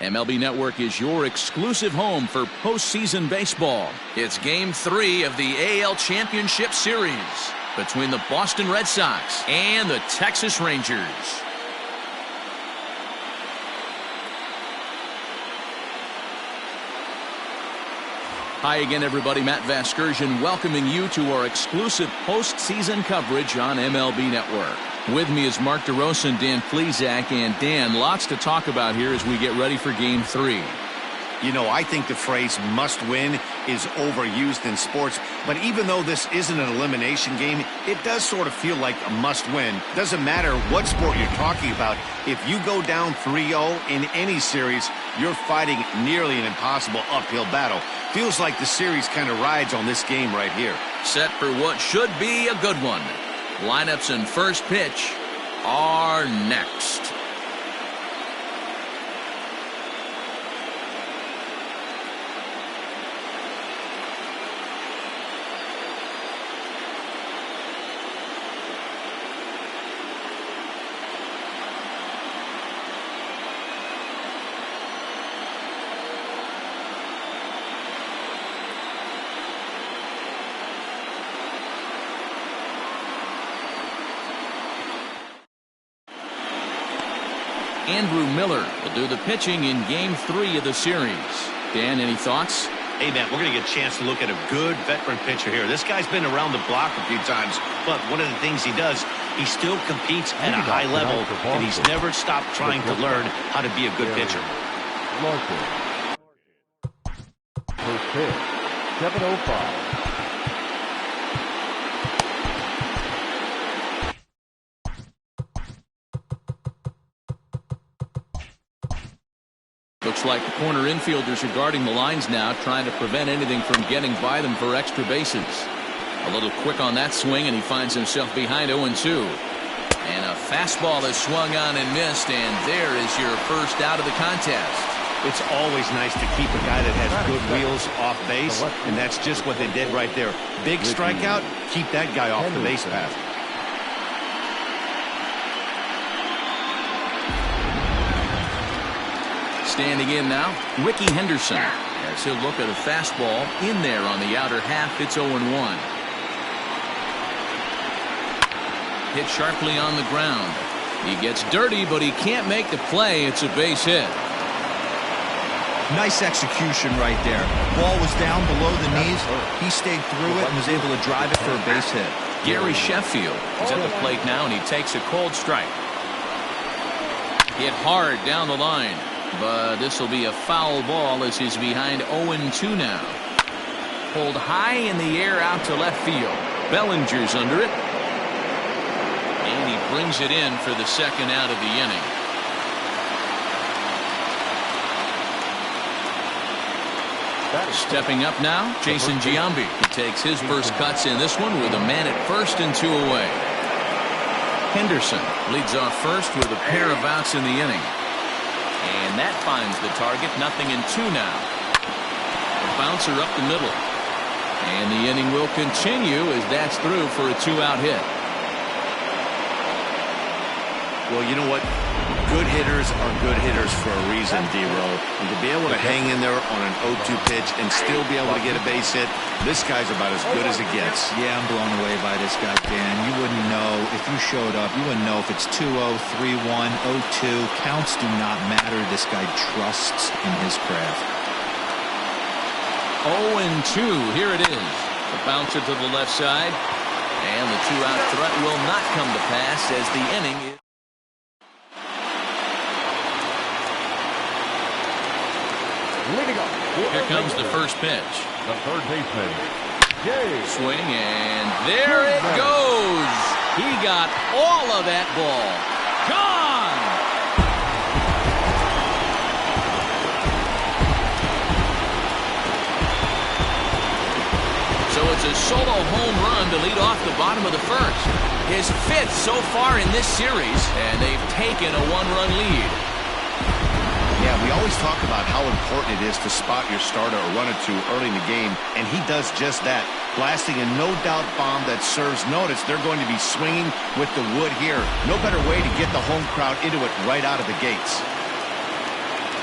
MLB Network is your exclusive home for postseason baseball. It's Game 3 of the AL Championship Series between the Boston Red Sox and the Texas Rangers. Hi again, everybody. Matt Vasgersian welcoming you to our exclusive postseason coverage on MLB Network. With me is Mark DeRosa and Dan Plesac. And Dan, lots to talk about here as we get ready for Game 3. You know, I think the phrase must win is overused in sports, but even though this isn't an elimination game, it does sort of feel like a must win. Doesn't matter what sport you're talking about. If you go down 3-0 in any series, you're fighting nearly an impossible uphill battle. Feels like the series kind of rides on this game right here. Set for what should be a good one. Lineups and first pitch are next. Andrew Miller will do the pitching in Game 3 of the series. Dan, any thoughts? Hey, man, we're going to get a chance to look at a good veteran pitcher here. This guy's been around the block a few times, but one of the things he does, he still competes at a high level, and he's never stopped trying to learn how to be a good pitcher. First pitch, 7:05. Looks like the corner infielders are guarding the lines now, trying to prevent anything from getting by them for extra bases. A little quick on that swing, and he finds himself behind 0-2. And a fastball is swung on and missed, and there is your first out of the contest. It's always nice to keep a guy that has good wheels off base, and that's just what they did right there. Big strikeout, keep that guy off the base path. Standing in now, Ricky Henderson, as he'll look at a fastball in there on the outer half. It's 0-1. Hit sharply on the ground. He gets dirty, but he can't make the play. It's a base hit. Nice execution right there. Ball was down below the knees. He stayed through it and was able to drive it for a base hit. Gary Sheffield is at the plate now, and he takes a cold strike. Hit hard down the line. But this will be a foul ball as he's behind 0-2 now. Pulled high in the air out to left field. Bellinger's under it. And he brings it in for the second out of the inning. Stepping up now, Jason Giambi. He takes his first cuts in this one with a man at first and 2 away. Henderson leads off first with a pair of outs in the inning. And that finds the target. 0-2 now. A bouncer up the middle. And the inning will continue as that's through for a 2-out hit. Well, you know what? Good hitters are good hitters for a reason, D-Row. And to be able to hang in there on an 0-2 pitch and still be able to get a base hit, this guy's about as good as it gets. Yeah, I'm blown away by this guy, Dan. You wouldn't know if you showed up. You wouldn't know if it's 2-0, 3-1, 0-2. Counts do not matter. This guy trusts in his craft. 0-2. Here it is. The bouncer to the left side. And the 2-out threat will not come to pass as the inning is. Here comes the first pitch. The third baseman. Swing, and there it goes. He got all of that ball. Gone. So it's a solo home run to lead off the bottom of the first. His 5th so far in this series, and they've taken a 1-run lead. Yeah, we always talk about how important it is to spot your starter or run it to early in the game, and he does just that, blasting a no-doubt bomb that serves notice. They're going to be swinging with the wood here. No better way to get the home crowd into it right out of the gates.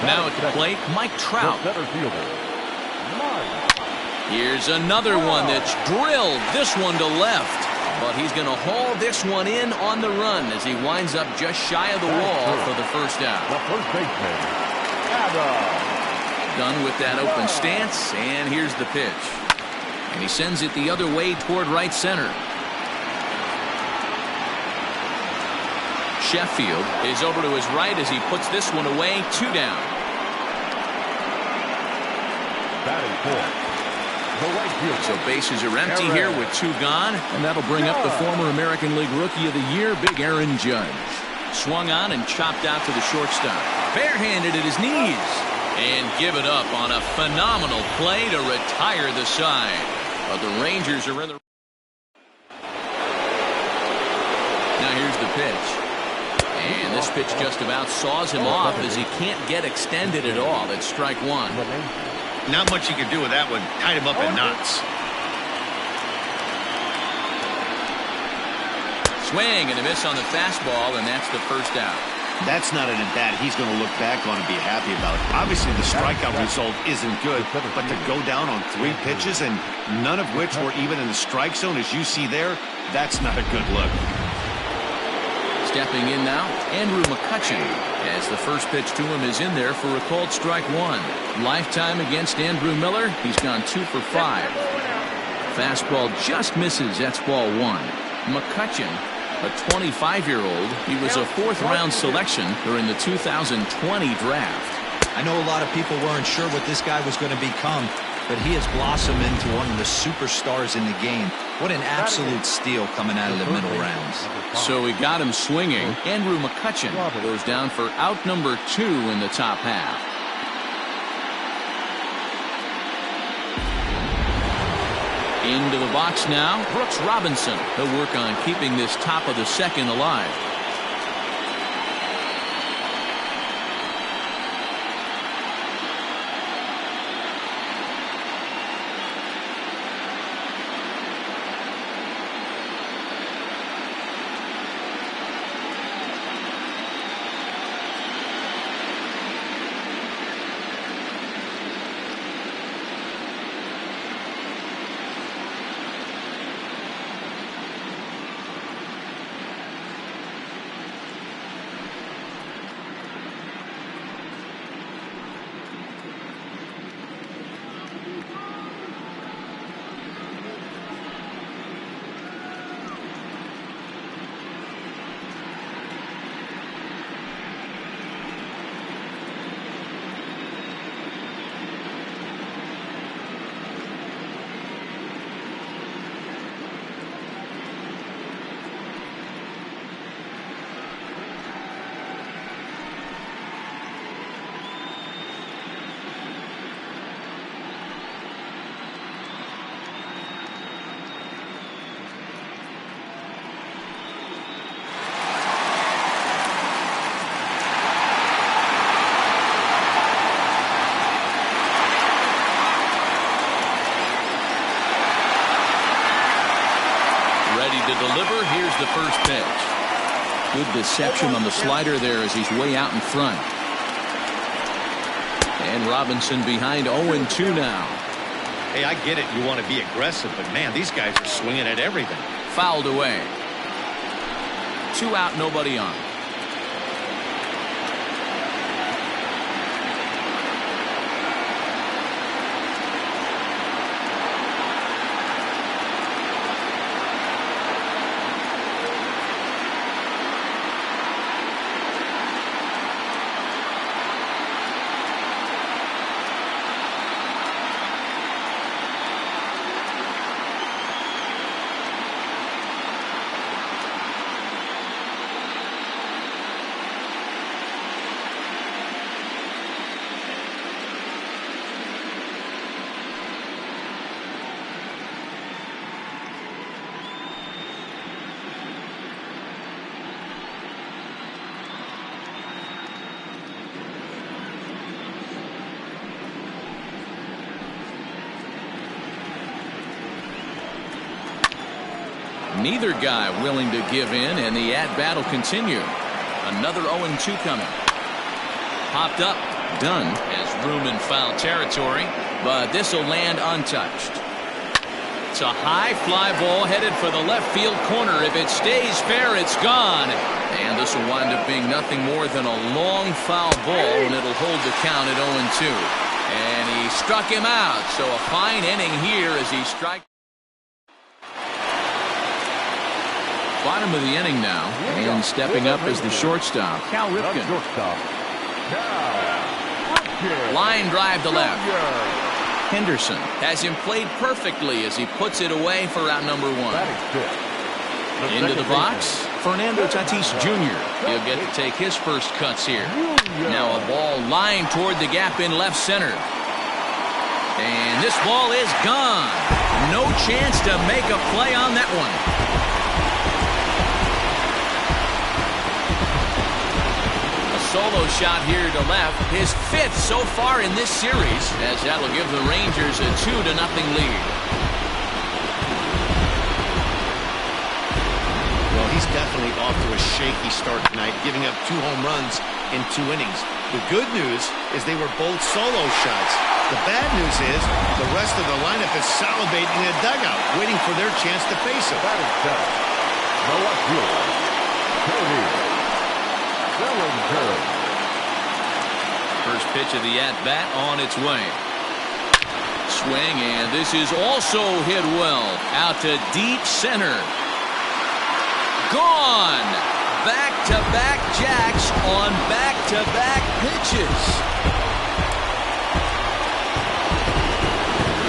Now at the plate, Mike Trout. The center fielder, Here's another one that's drilled this one to left. But he's going to haul this one in on the run as he winds up just shy of the wall for the first out. the first baseman, Adams. Done with that open stance, and here's the pitch. And he sends it the other way toward right center. Sheffield is over to his right as he puts this one away. 2 down. Batting fourth, the right fielder. So bases are empty here with 2 gone, and that'll bring up the former American League Rookie of the Year, Big Aaron Judge. Swung on and chopped out to the shortstop. Barehanded at his knees. And give it up on a phenomenal play to retire the side. But the Rangers are in the... Now here's the pitch. And this pitch just about saws him off as he can't get extended at all. It's strike 1. Not much you can do with that one. Tied him up in knots. Swing and a miss on the fastball, and that's the first out. That's not an at-bat he's going to look back on and be happy about. Obviously, the strikeout result isn't good, but to go down on 3 pitches and none of which were even in the strike zone, as you see there, that's not a good look. Stepping in now, Andrew Mccutchen, as the first pitch to him is in there for a called strike 1. Lifetime against Andrew Miller, he's gone 2 for 5. Fastball just misses, that's ball 1. Mccutchen, a 25-year-old, he was a 4th-round selection during the 2020 draft. I know a lot of people weren't sure what this guy was going to become, but he has blossomed into one of the superstars in the game. What an absolute steal coming out of the middle rounds. So he got him swinging. Andrew Mccutchen goes down for out number 2 in the top half. Into the box now, Brooks Robinson. He'll work on keeping this top of the 2nd alive. To deliver, here's the first pitch. Good deception on the slider there as he's way out in front. And Robinson behind 0-2 now. Hey, I get it. You want to be aggressive, but man, these guys are swinging at everything. Fouled away. 2 out, nobody on. Neither guy willing to give in, and the at-bat will continue. Another 0-2 coming. Popped up. Dunn has room in foul territory, but this will land untouched. It's a high fly ball headed for the left field corner. If it stays fair, it's gone. And this will wind up being nothing more than a long foul ball, and it'll hold the count at 0-2. And he struck him out. So a fine inning here as he strikes. Bottom of the inning now, and stepping up is the shortstop, Cal Ripken. Line drive to left. Henderson has him played perfectly as he puts it away for out number 1. Into the box, Fernando Tatis Jr. He'll get to take his first cuts here. Now a ball lined toward the gap in left center. And this ball is gone. No chance to make a play on that one. Solo shot here to left, his 5th so far in this series, as that'll give the Rangers a 2-0 lead. Well, he's definitely off to a shaky start tonight, giving up 2 home runs in 2 innings. The good news is they were both solo shots. The bad news is the rest of the lineup is salivating in a dugout, waiting for their chance to face him. That is done. The left fielder, Cody Bellinger. First pitch of the at-bat on its way. Swing, and this is also hit well. Out to deep center. Gone! Back-to-back jacks on back-to-back pitches.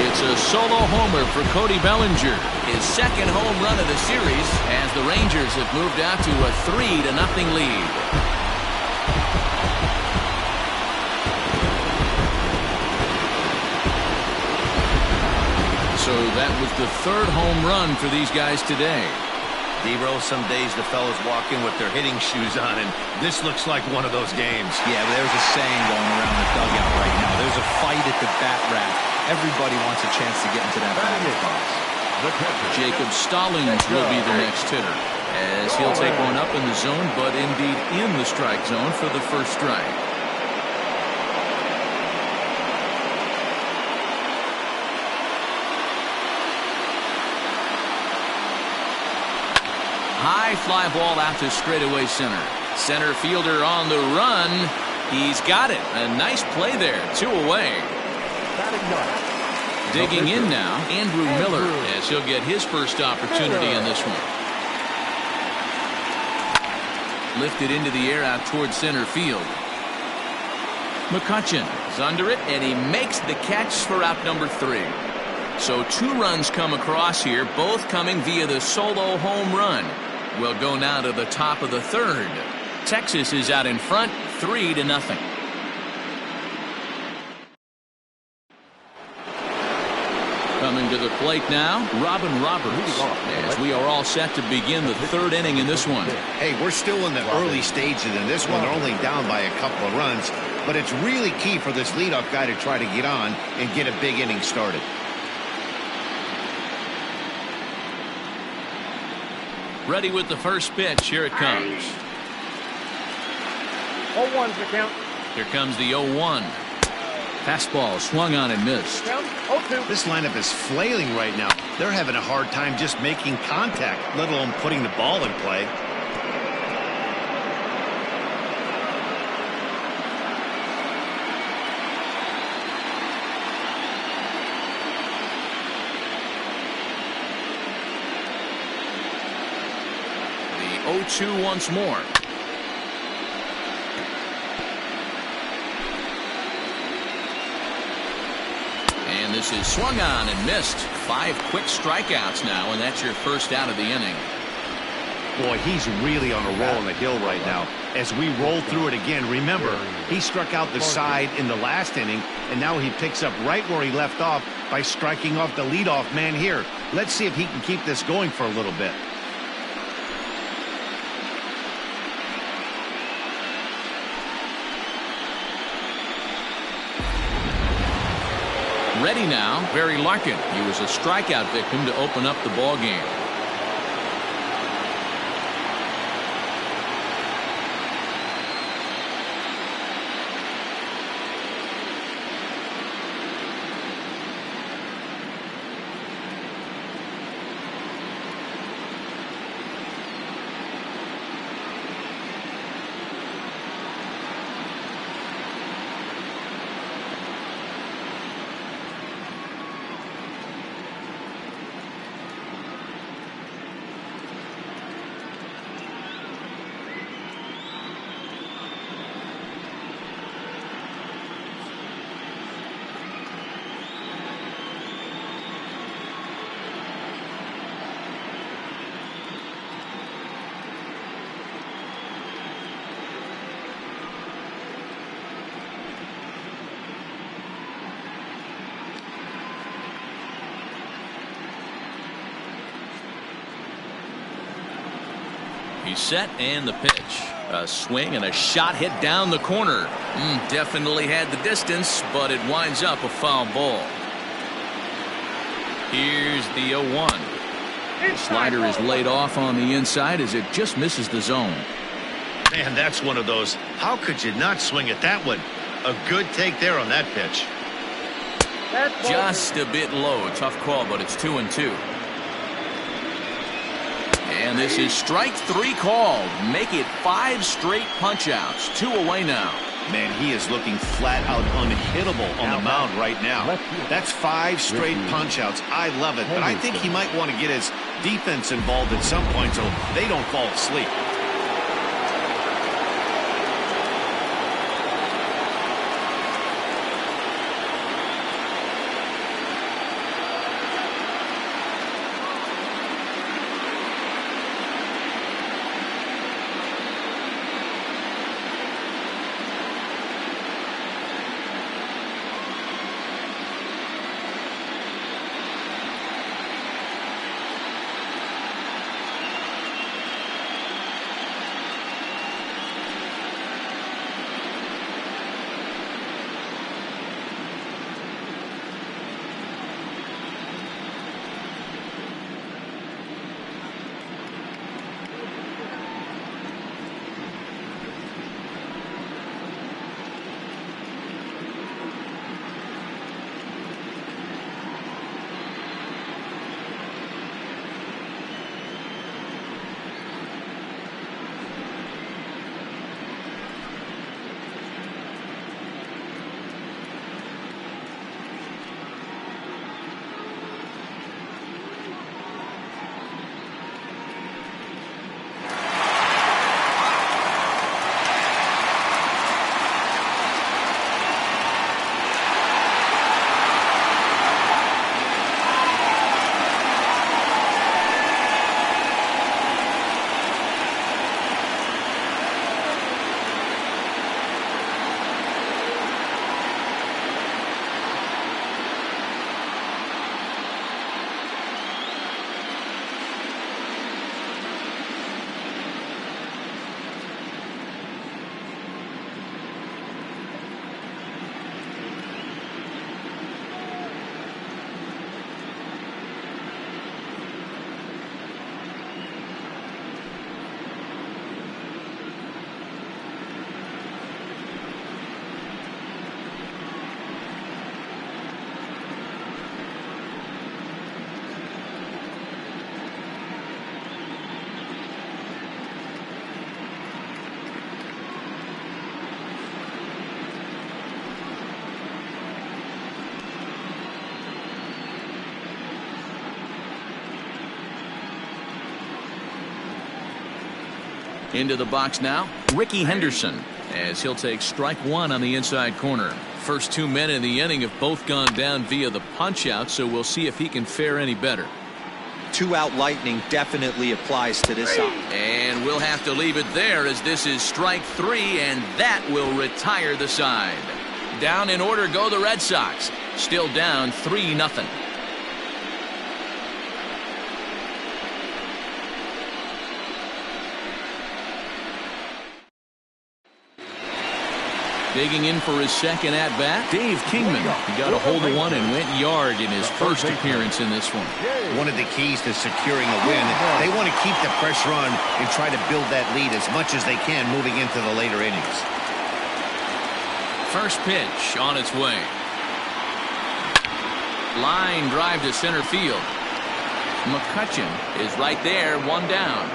It's a solo homer for Cody Bellinger. His 2nd home run of the series as the Rangers have moved out to a 3-0 lead. So that was the 3rd home run for these guys today. D-Row, some days the fellas walk in with their hitting shoes on, and this looks like one of those games. Yeah, but there's a saying going around the dugout right now. There's a fight at the bat rack. Everybody wants a chance to get into that batter's box. Jacob Stallings will be the next hitter, as he'll take one up in the zone, but indeed in the strike zone for the first strike. High fly ball out to straightaway center. Center fielder on the run. He's got it. A nice play there. 2 away. Digging in now, Andrew Miller, as he'll get his first opportunity in this one. Lifted into the air out towards center field. Mccutchen is under it, and he makes the catch for out number 3. So 2 runs come across here, both coming via the solo home run. We'll go now to the top of the 3rd. Texas is out in front, 3-0. Coming to the plate now, Robin Roberts, as we are all set to begin the 3rd inning in this one. Hey, we're still in the early stages in this one. They're only down by a couple of runs, but it's really key for this leadoff guy to try to get on and get a big inning started. Ready with the first pitch. Here it comes. 0-1's the count. Here comes the 0-1. Fastball swung on and missed. 0-2. This lineup is flailing right now. They're having a hard time just making contact, let alone putting the ball in play. The 0-2 once more. And this is swung on and missed. 5 quick strikeouts now, and that's your first out of the inning. Boy, he's really on a roll on the hill right now. As we roll through it again, remember, he struck out the side in the last inning, and now he picks up right where he left off by striking off the leadoff man here. Let's see if he can keep this going for a little bit. Ready now, Barry Larkin. He was a strikeout victim to open up the ball game. He's set, and the pitch. A swing and a shot hit down the corner. Definitely had the distance, but it winds up a foul ball. Here's the 0-1. The slider is laid off on the inside as it just misses the zone. Man, that's one of those. How could you not swing at that one? A good take there on that pitch. Just a bit low. Tough call, but it's 2-2. And this is strike 3 called. Make it 5 straight punch-outs. 2 away now. Man, he is looking flat out unhittable on the mound right now. That's 5 straight punch-outs. I love it, but I think he might want to get his defense involved at some point so they don't fall asleep. Into the box now, Ricky Henderson, as he'll take strike 1 on the inside corner. First 2 men in the inning have both gone down via the punch-out, so we'll see if he can fare any better. 2-out lightning definitely applies to this side. And we'll have to leave it there as this is strike 3, and that will retire the side. Down in order go the Red Sox. Still down 3-0. Digging in for his second at-bat, Dave Kingman. He got a hold of one and went yard in his first appearance in this one. One of the keys to securing a win, they want to keep the pressure on and try to build that lead as much as they can moving into the later innings. First pitch on its way. Line drive to center field. Mccutchen is right there, 1 down.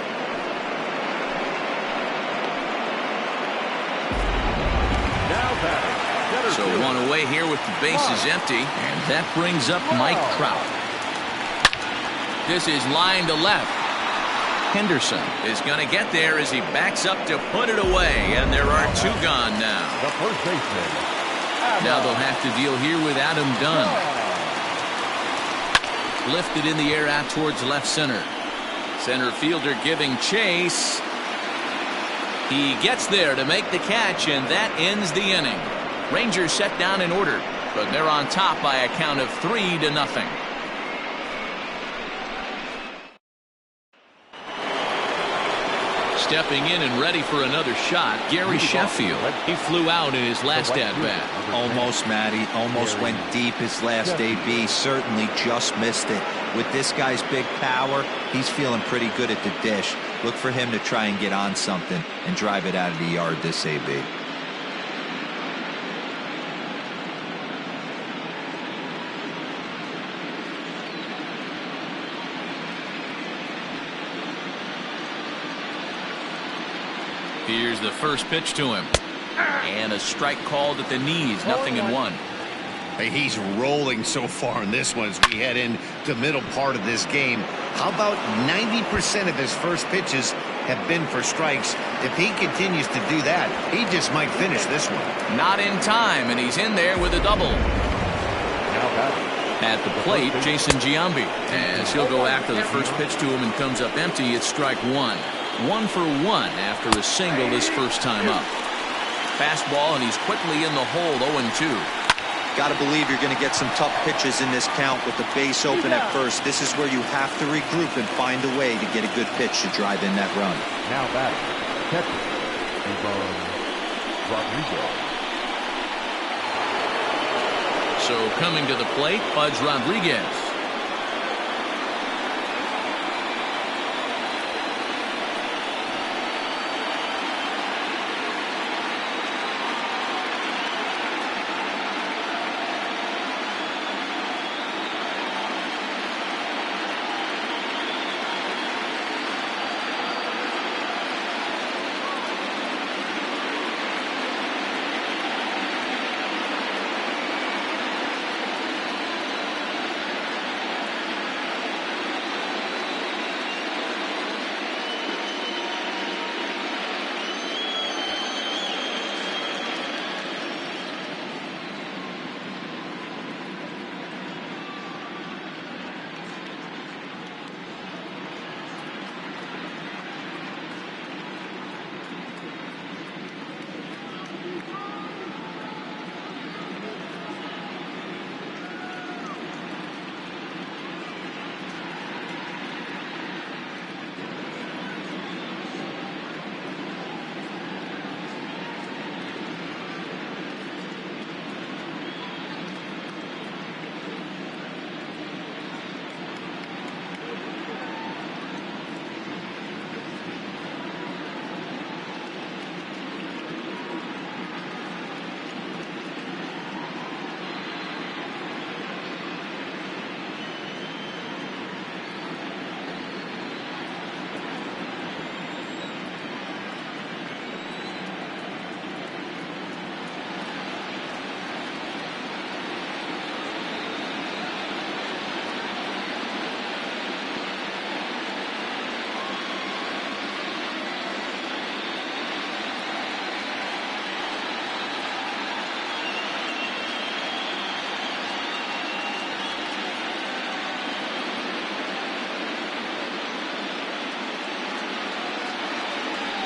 So 1 away here with the bases empty, and that brings up Mike Trout. This is line to left. Henderson is going to get there as he backs up to put it away, and there are 2 gone now. The first baseman. Now they'll have to deal here with Adam Dunn. Lifted in the air out towards left center. Center fielder giving chase. He gets there to make the catch, and that ends the inning. Rangers set down in order, but they're on top by a count of 3-0. Stepping in and ready for another shot, Gary Sheffield. He flew out in his last at-bat. Almost, Matty. Almost went deep his last AB. Certainly just missed it. With this guy's big power, he's feeling pretty good at the dish. Look for him to try and get on something and drive it out of the yard this AB. Here's the first pitch to him. And a strike called at the knees. 0-1. Hey, he's rolling so far in this one as we head into the middle part of this game. How about 90% of his first pitches have been for strikes? If he continues to do that, he just might finish this one. Not in time, and he's in there with a double. At the plate, Jason Giambi. As he'll go after the first pitch to him and comes up empty, it's strike one. 1 for 1 after a single his first time up. Fastball, and he's quickly in the hole. 0-2. Got to believe you're going to get some tough pitches in this count with the base open at first. This is where you have to regroup and find a way to get a good pitch to drive in that run. Now batting, catcher, Rodriguez. So coming to the plate, Pudge Rodriguez.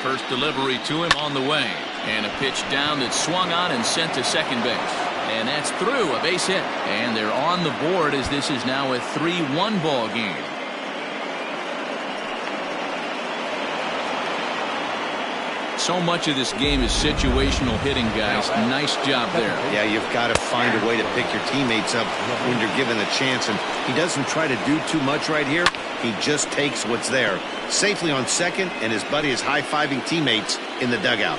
First delivery to him on the way. And a pitch down that's swung on and sent to second base. And that's through, a base hit. And they're on the board as this is now a 3-1 ball game. So much of this game is situational hitting, guys. Nice job there. Yeah, you've got to find a way to pick your teammates up when you're given a chance. And he doesn't try to do too much right here. He just takes what's there. Safely on second, and his buddy is high-fiving teammates in the dugout.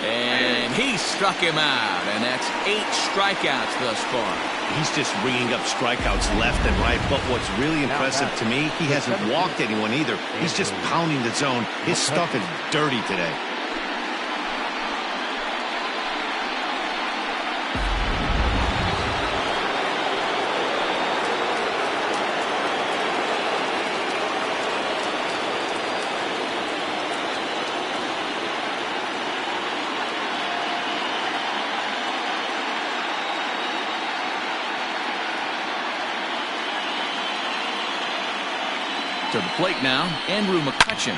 And he struck him out, and that's 8 strikeouts thus far. He's just ringing up strikeouts left and right, but what's really impressive to me, he hasn't walked anyone either. He's just pounding the zone. His stuff is dirty today. To the plate now, Andrew Mccutchen.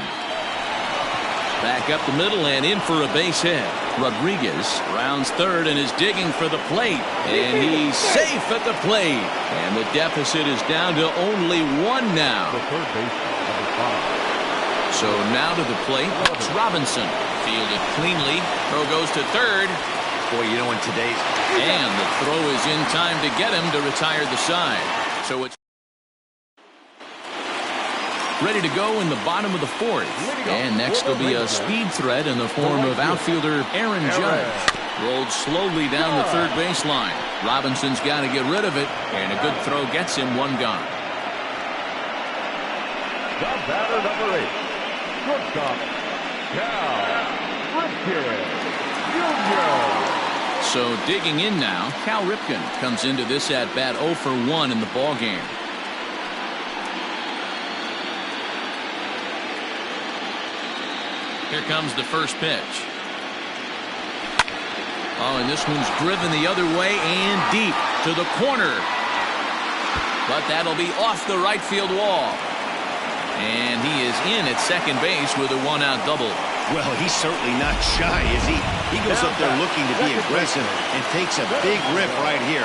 Back up the middle and in for a base hit. Rodriguez rounds third and is digging for the plate. And he's safe at the plate. And the deficit is down to only 1 now. The third baseman, number 5. So now to the plate, it's Robinson. Fielded cleanly. Throw goes to third. Boy, you know, in today's... And the throw is in time to get him to retire the side. So it's ready to go in the bottom of the fourth. And next will be a speed threat in the form of outfielder Aaron Judge. Rolled slowly down the third baseline. Robinson's got to get rid of it, and a good throw gets him one gone. The batter, number 8. Shortstop, Cal Ripken Jr. So digging in now, Cal Ripken comes into this at-bat 0 for 1 in the ballgame. Here comes the first pitch. Oh, and this one's driven the other way and deep to the corner. But that'll be off the right field wall. And he is in at second base with a one-out double. Well, he's certainly not shy, is he? He goes up there looking to be aggressive and takes a big rip right here.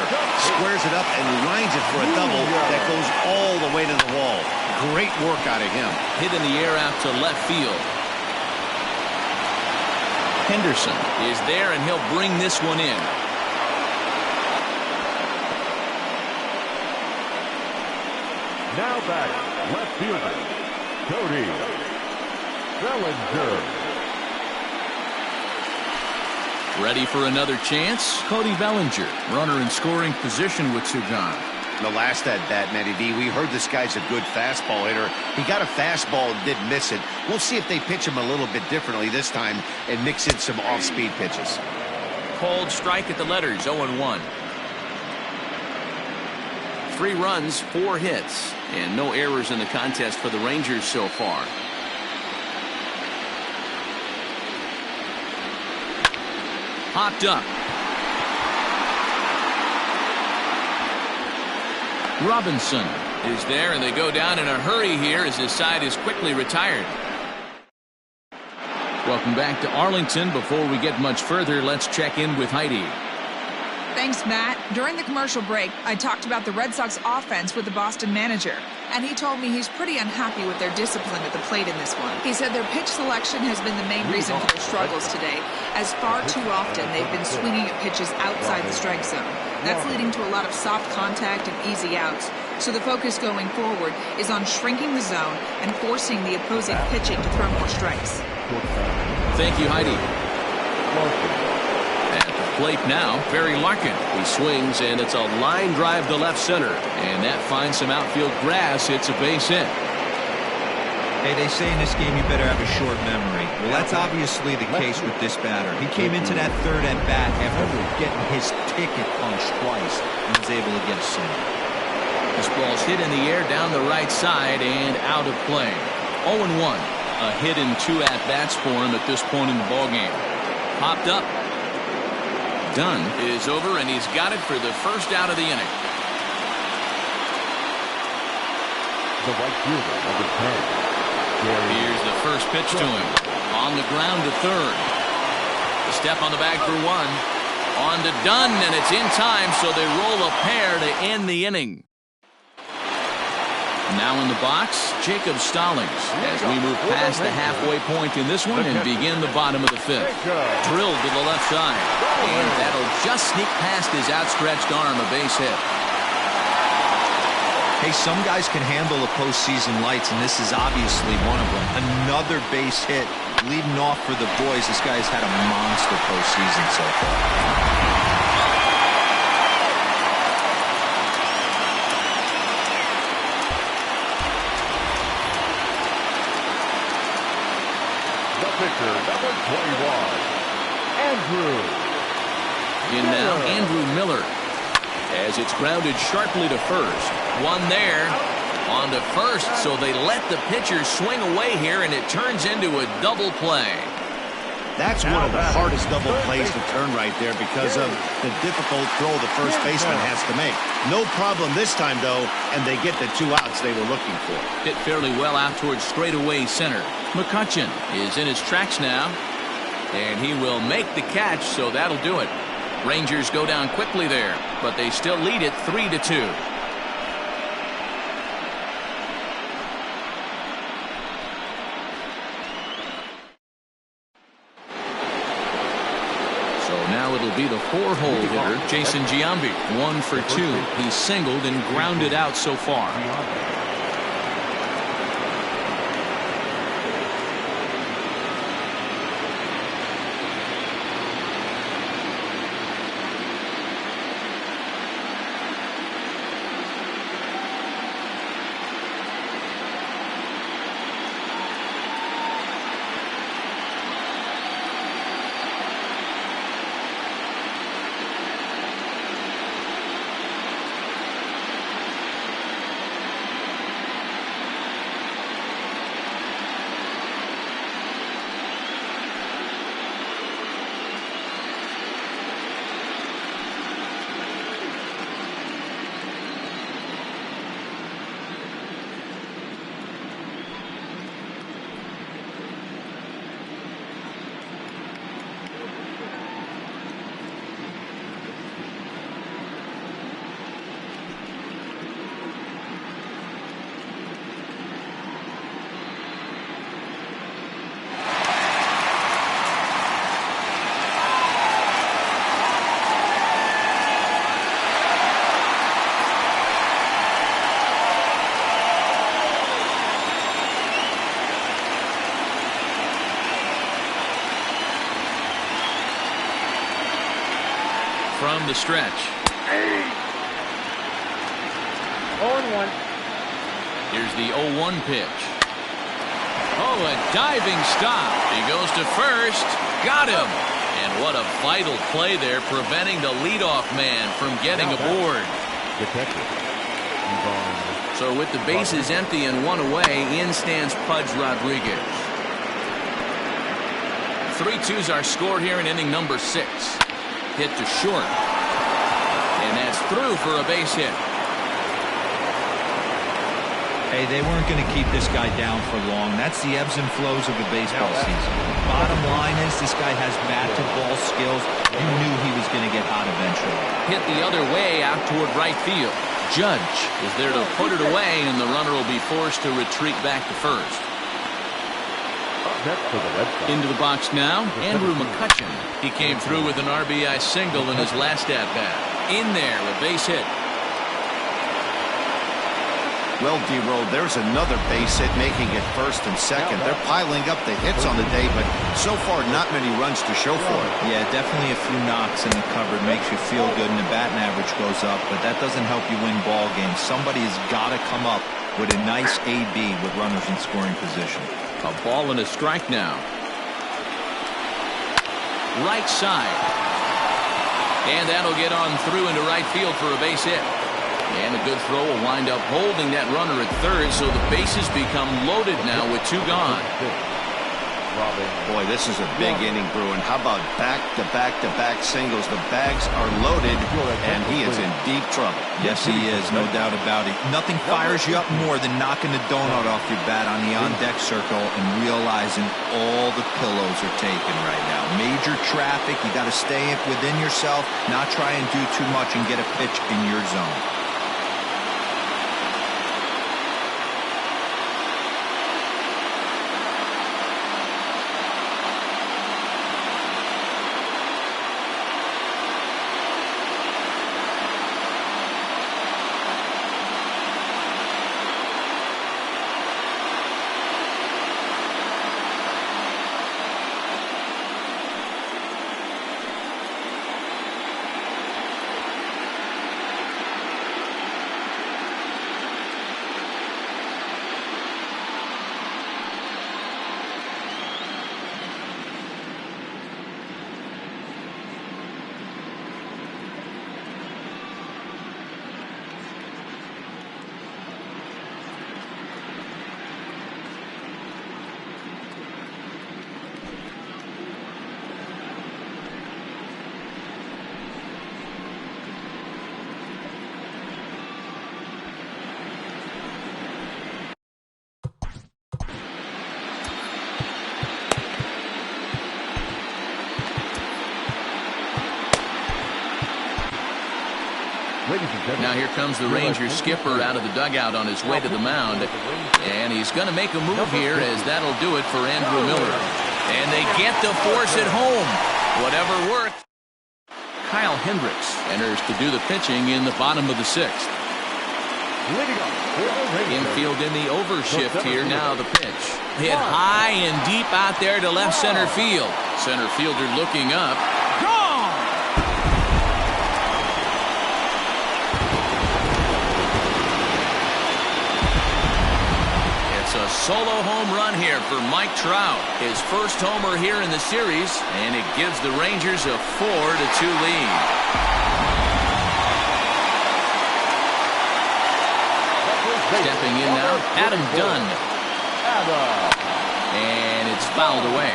Squares it up and lines it for a double that goes all the way to the wall. Great work out of him. Hit in the air out to left field. Henderson is there, and he'll bring this one in. Now back, left fielder, Cody Bellinger. Ready for another chance? Cody Bellinger, runner in scoring position with two gone. The last at-bat, Matty V, we heard this guy's a good fastball hitter. He got a fastball and did miss it. We'll see if they pitch him a little bit differently this time and mix in some off-speed pitches. Called strike at the letters, 0-1. 3 runs, 4 hits, and no errors in the contest for the Rangers so far. Hopped up. Robinson is there, and they go down in a hurry here as his side is quickly retired. Welcome back to Arlington. Before we get much further, let's check in with Heidi. Thanks, Matt. During the commercial break, I talked about the Red Sox offense with the Boston manager, and he told me he's pretty unhappy with their discipline at the plate in this one. He said their pitch selection has been the main reason for their struggles today, as far too often they've been swinging at pitches outside the strike zone. That's leading to a lot of soft contact and easy outs. So the focus going forward is on shrinking the zone and forcing the opposing pitching to throw more strikes. Thank you, Heidi. At the plate now, Barry Larkin. He swings, and it's a line drive to left center. And that finds some outfield grass. It's a base hit. Hey, they say in this game you better have a short memory. Well, that's obviously the case with this batter. He came into that third at bat after getting his ticket punched twice and was able to get a single. This ball's hit in the air down the right side and out of play. 0-1. A hit in 2 at-bats for him at this point in the ballgame. Popped up. Dunn is over, and he's got it for the first out of the inning. The right fielder, number 10. Here's the first pitch to him. On the ground to third. A step on the bag for 1. On to Dunn, and it's in time, so they roll a pair to end the inning. Now in the box, Jacob Stallings, as we move past the halfway point in this one and begin the bottom of the 5th. Drilled to the left side, and that'll just sneak past his outstretched arm, a base hit. Hey, some guys can handle the postseason lights, and this is obviously one of them. Another base hit leading off for the boys. This guy's had a monster postseason so far. The pitcher, number 21, Andrew. In now, Andrew Miller, as it's grounded sharply to first. One there, on to first, so they let the pitcher swing away here, and it turns into a double play. That's one of the hardest double plays to turn right there because of the difficult throw the first baseman has to make. No problem this time, though, and they get the 2 outs they were looking for. Hit fairly well out towards straightaway center. Mccutchen is in his tracks now, and he will make the catch, so that'll do it. Rangers go down quickly there, but they still lead it 3-2. it'll be the 4-hole hitter, Jason Giambi. 1 for 2. He's singled and grounded out so far. From the stretch. 0-1. Here's the 0-1 pitch. Oh, a diving stop. He goes to first. Got him. And what a vital play there, preventing the leadoff man from getting aboard. So with the bases empty and 1 away, in stands Pudge Rodriguez. 3-2's our score here in inning number 6. Hit to short. And that's through for a base hit. Hey, they weren't going to keep this guy down for long. That's the ebbs and flows of a baseball season. Bottom line is this guy has bat-to-ball skills. You knew he was going to get hot eventually. Hit the other way out toward right field. Judge is there to put it away, and the runner will be forced to retreat back to first. Into the box now, Andrew Mccutchen. He came through with an RBI single in his last at-bat. In there, a base hit. Well, D-Roll, there's another base hit, making it first and second. They're piling up the hits on the day, but so far not many runs to show for it. Yeah, definitely a few knocks in the cupboard makes you feel good, and the batting average goes up, but that doesn't help you win ball games. Somebody has got to come up with a nice AB with runners in scoring position. A ball and a strike now. Right side. And that'll get on through into right field for a base hit. And a good throw will wind up holding that runner at third, so the bases become loaded now with 2 gone. Boy, this is a big inning, Bruin. How about back-to-back-to-back singles? The bags are loaded, and he is in deep trouble. Yes, he is, no doubt about it. Nothing fires you up more than knocking the donut off your bat on the on-deck circle and realizing all the pillows are taken right now. Major traffic, you got to stay within yourself, not try and do too much and get a pitch in your zone. Now here comes the Rangers skipper out of the dugout on his way to the mound. And he's going to make a move here, as that'll do it for Andrew Miller. And they get to force it home. Whatever works. Kyle Hendricks enters to do the pitching in the bottom of the 6th. Infield in the overshift here. Now the pitch. Hit high and deep out there to left center field. Center fielder looking up. Gone! It's a solo home run here for Mike Trout. His first homer here in the series, and it gives the Rangers a 4-2 lead. Stepping in now, Adam Dunn. And it's fouled away.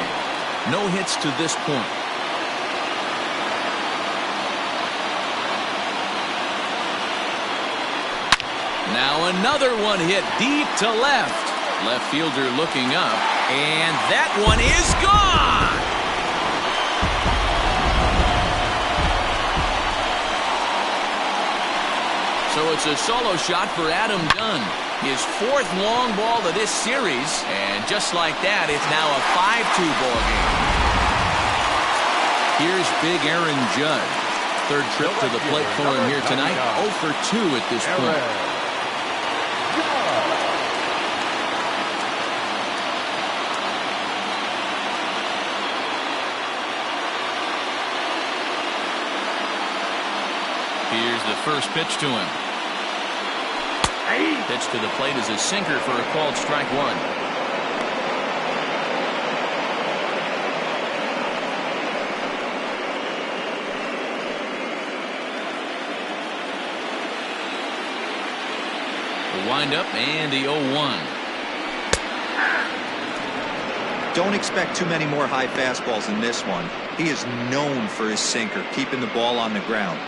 No hits to this point. Now another one hit deep to left. Left fielder looking up. And that one is gone. So it's a solo shot for Adam Dunn. His 4th long ball of this series. And just like that, it's now a 5-2 ball game. Here's big Aaron Judge. 3rd trip to the plate for him here tonight. 0 for 2 at this point. Here's the first pitch to him. Pitch to the plate is a sinker for a called strike 1. The windup and the 0-1. Don't expect too many more high fastballs in this one. He is known for his sinker, keeping the ball on the ground.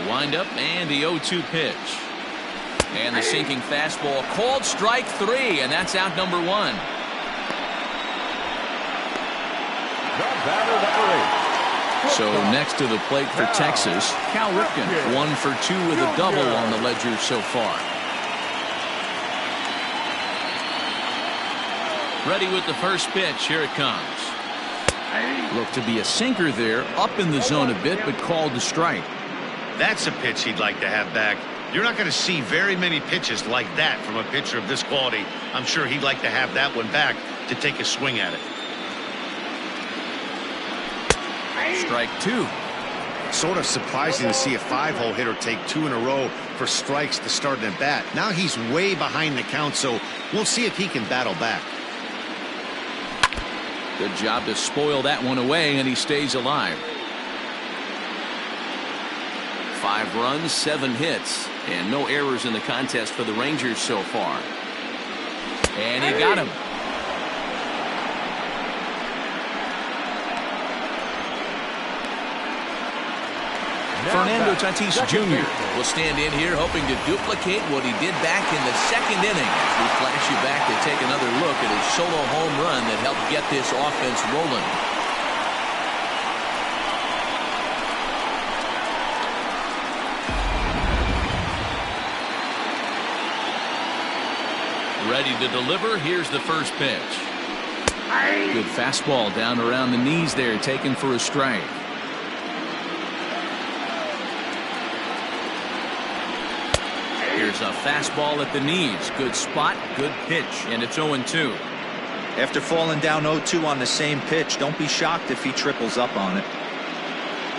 Windup and the 0-2 pitch. And the sinking fastball called strike 3, and that's out number 1. So next to the plate for Texas, Cal Ripken. 1 for 2 with a double on the ledger so far. Ready with the first pitch. Here it comes. Looked to be a sinker there, up in the zone a bit, but called the strike. That's a pitch he'd like to have back. You're not going to see very many pitches like that from a pitcher of this quality. I'm sure he'd like to have that one back to take a swing at it. Strike 2. Sort of surprising to see a 5-hole hitter take 2 in a row for strikes to start an at-bat. Now he's way behind the count, so we'll see if he can battle back. Good job to spoil that one away, and he stays alive. 5 runs, 7 hits, and no errors in the contest for the Rangers so far. And he got him. Fernando Tatis Jr. will stand in here hoping to duplicate what he did back in the 2nd inning. We flash you back to take another look at his solo home run that helped get this offense rolling. Ready to deliver. Here's the first pitch. Good fastball down around the knees there, taken for a strike. Here's a fastball at the knees. Good spot, good pitch, and it's 0-2. After falling down 0-2 on the same pitch, don't be shocked if he triples up on it.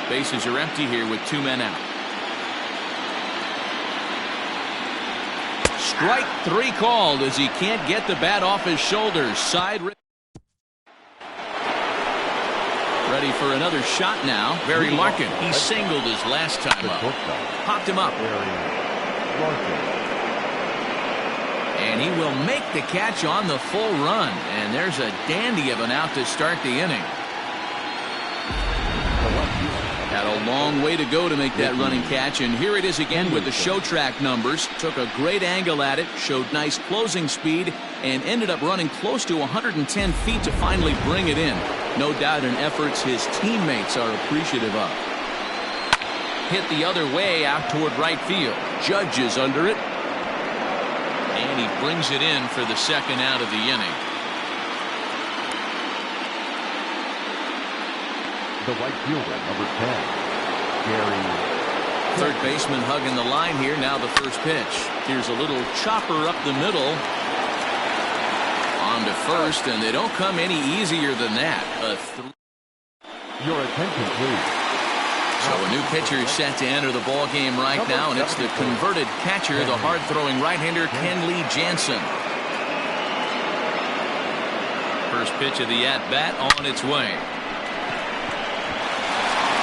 Bases are empty here with 2 men out. Strike 3 called as he can't get the bat off his shoulders. Ready for another shot now. Barry Larkin. He singled his last time up. Popped him up. And he will make the catch on the full run. And there's a dandy of an out to start the inning. Had a long way to go to make that running catch, and here it is again with the show track numbers. Took a great angle at it, showed nice closing speed, and ended up running close to 110 feet to finally bring it in. No doubt in efforts his teammates are appreciative of. Hit the other way out toward right field. Judge is under it. And he brings it in for the 2nd out of the inning. The right fielder, number 10, Gary. Third baseman hugging the line here. Now the first pitch. Here's a little chopper up the middle. On to first, and they don't come any easier than that. Your attention, please. So a new pitcher is set to enter the ball game right now, and it's the converted catcher, the hard-throwing right-hander Kenley Jansen. First pitch of the at-bat on its way.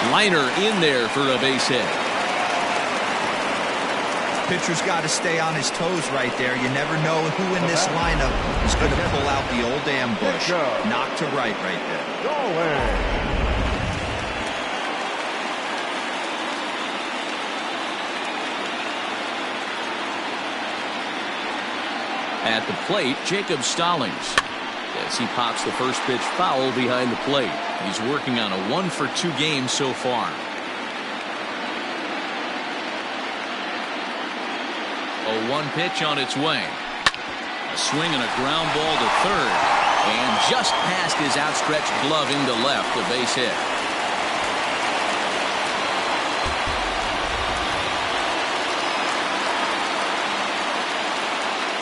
Liner in there for a base hit. Pitcher's got to stay on his toes right there. You never know who in this lineup is going to pull out the old ambush. Knock to right there. Go away. At the plate, Jacob Stallings. As he pops the first pitch foul behind the plate. He's working on a 1-for-2 game so far. A 1 pitch on its way. A swing and a ground ball to third. And just past his outstretched glove into left, a base hit.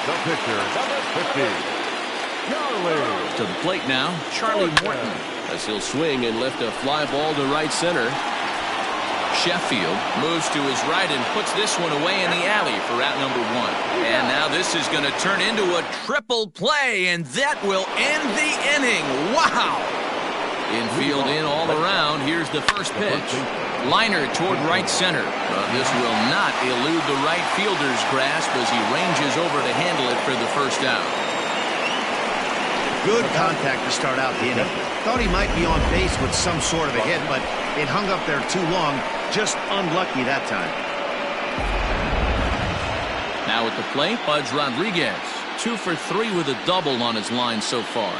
The pitcher, number 50, Charlie. To the plate now, Charlie Morton, as he'll swing and lift a fly ball to right center. Sheffield moves to his right and puts this one away in the alley for out number 1. And now this is going to turn into a triple play, and that will end the inning. Wow! Infield in all around. Here's the first pitch. Liner toward right center. This will not elude the right fielder's grasp as he ranges over to handle it for the first out. Good contact to start out the inning. Thought he might be on base with some sort of a hit, but it hung up there too long. Just unlucky that time. Now at the plate, Pudge Rodriguez. 2 for 3 with a double on his line so far.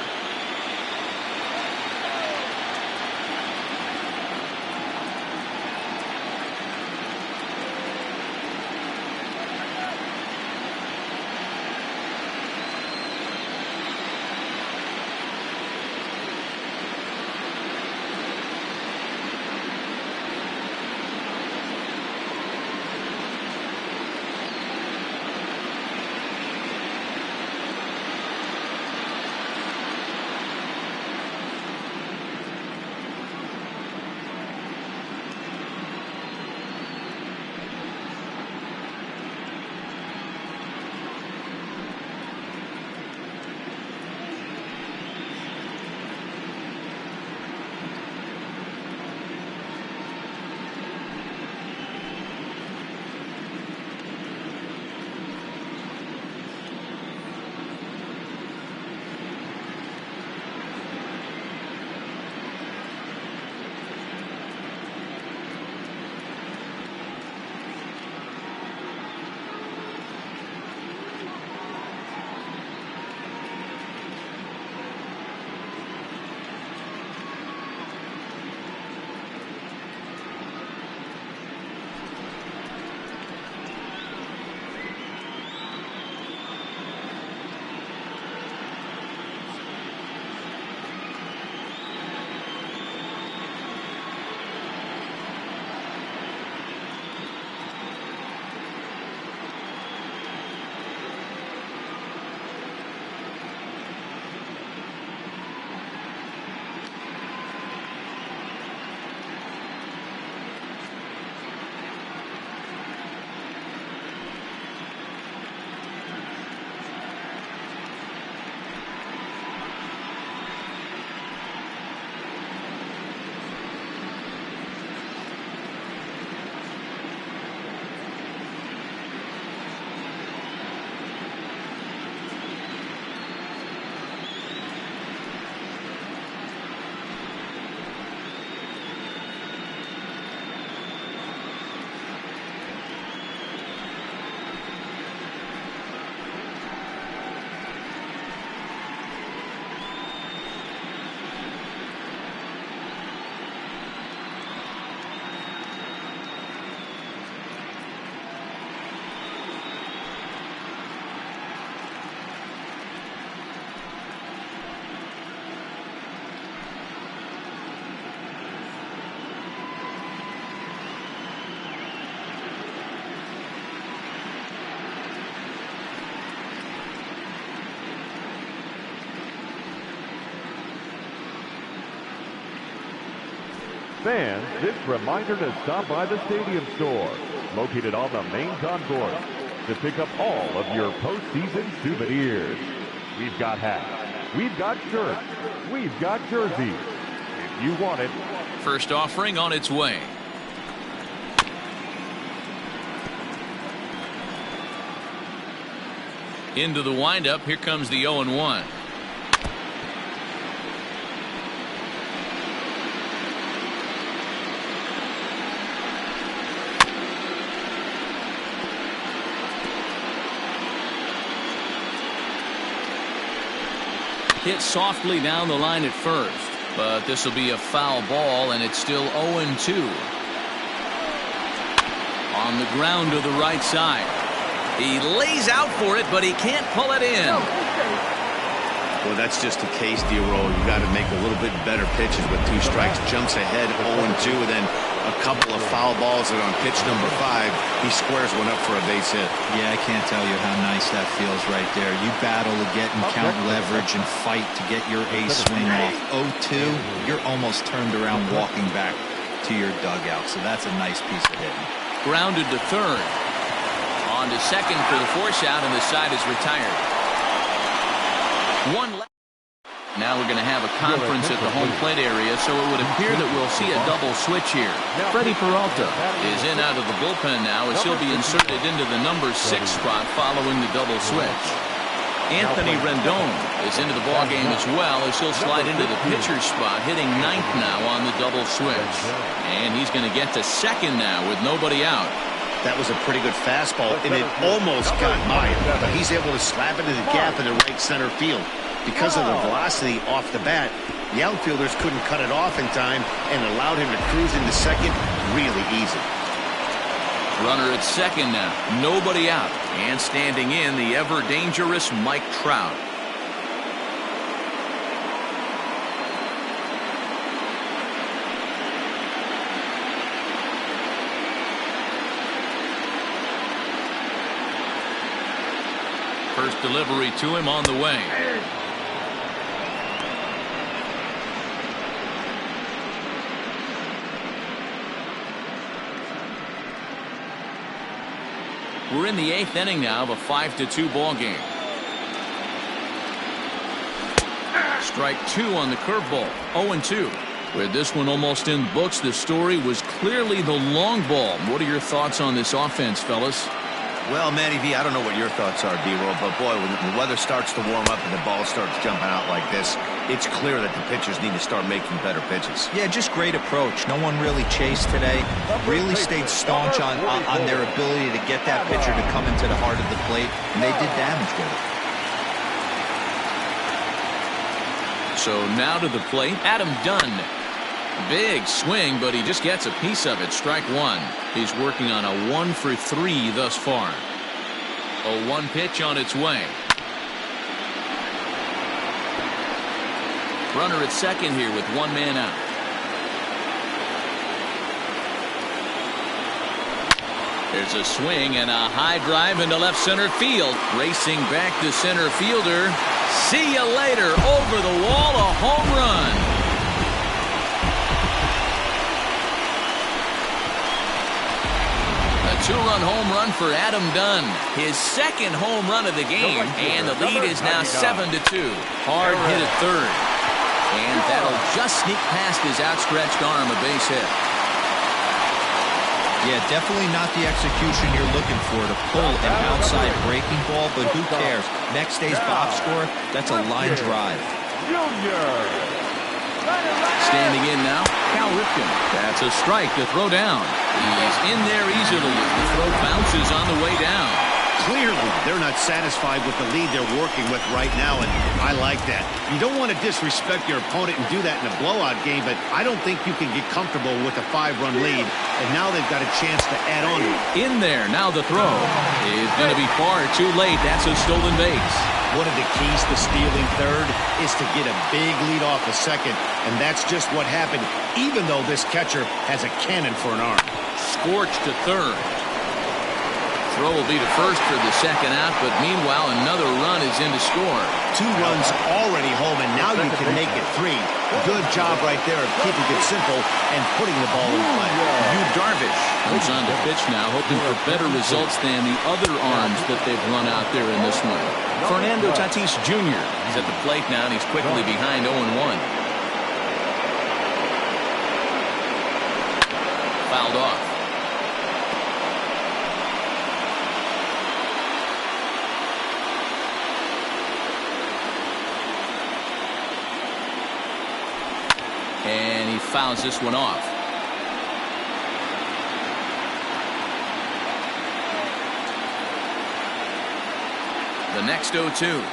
Fans, this reminder to stop by the Stadium Store, located on the main concourse, to pick up all of your postseason souvenirs. We've got hats, we've got shirts, we've got jerseys. If you want it. First offering on its way. Into the windup. Here comes the 0-1. Hit softly down the line at first, but this will be a foul ball, and it's still 0-2. On the ground to the right side. He lays out for it, but he can't pull it in. Well, that's just a case, D-Roll. You got to make a little bit better pitches with 2 strikes. Jumps ahead 0-2, and then a couple of foul balls, and on pitch number 5, he squares one up for a base hit. Yeah, I can't tell you how nice that feels right there. You battle to get and count leverage and fight to get your ace swing off. 0-2, you're almost turned around walking back to your dugout, so that's a nice piece of hitting. Grounded to third. On to second for the force out, and the side is retired. One left. Now we're going to have a conference at the home plate area, so it would appear that we'll see a double switch here. Freddie Peralta is in out of the bullpen now as he'll be inserted into the number 6 spot following the double switch. Anthony Rendon is into the ballgame as well as he'll slide into the pitcher's spot, hitting 9th now on the double switch. And he's going to get to second now with nobody out. That was a pretty good fastball, and it almost got by him, but he's able to slap it in the gap in the right center field. Because of the velocity off the bat, the outfielders couldn't cut it off in time and allowed him to cruise into second really easy. Runner at second now, nobody out, and standing in the ever-dangerous Mike Trout. First delivery to him on the way. We're in the 8th inning now of a 5-2 ball game. Strike 2 on the curveball. 0-2. With this one almost in the books, the story was clearly the long ball. What are your thoughts on this offense, fellas? Well, Manny V, I don't know what your thoughts are, D-Roll, but boy, when the weather starts to warm up and the ball starts jumping out like this, it's clear that the pitchers need to start making better pitches. Yeah, just great approach. No one really chased today. Really stayed staunch on their ability to get that pitcher to come into the heart of the plate, and they did damage with it. So now to the plate, Adam Dunn. Big swing, but he just gets a piece of it. Strike 1. He's working on a 1 for 3 thus far. A 1 pitch on its way. Runner at second here with 1 man out. There's a swing and a high drive into left center field. Racing back to center fielder. See you later. Over the wall, a home run. Two-run home run for Adam Dunn. His second home run of the game, and the lead is now 7-2. Hard hit at third. And that'll just sneak past his outstretched arm, a base hit. Yeah, definitely not the execution you're looking for to pull an outside breaking ball, but who cares? Next day's box score, that's a line drive. Standing in now, Cal Ripken. That's a strike to throw down. He's in there easily. The throw bounces on the way down. Clearly, they're not satisfied with the lead they're working with right now, and I like that. You don't want to disrespect your opponent and do that in a blowout game, but I don't think you can get comfortable with a 5-run lead, and now they've got a chance to add on. In there, now the throw is going to be far too late. That's a stolen base. One of the keys to stealing third is to get a big lead off a second, and that's just what happened, even though this catcher has a cannon for an arm. Scorched to third. throw will be to first for the second out, but meanwhile another run is in to score. 2 runs already home, and now you can make it 3. Good job right there of keeping it simple and putting the ball in play. Yu Darvish comes on to pitch now, hoping for better results than the other arms that they've run out there in this one. Fernando Tatis Jr. is at the plate now, and he's quickly behind 0-1. Fouled off. And he fouls this one off. The next 0-2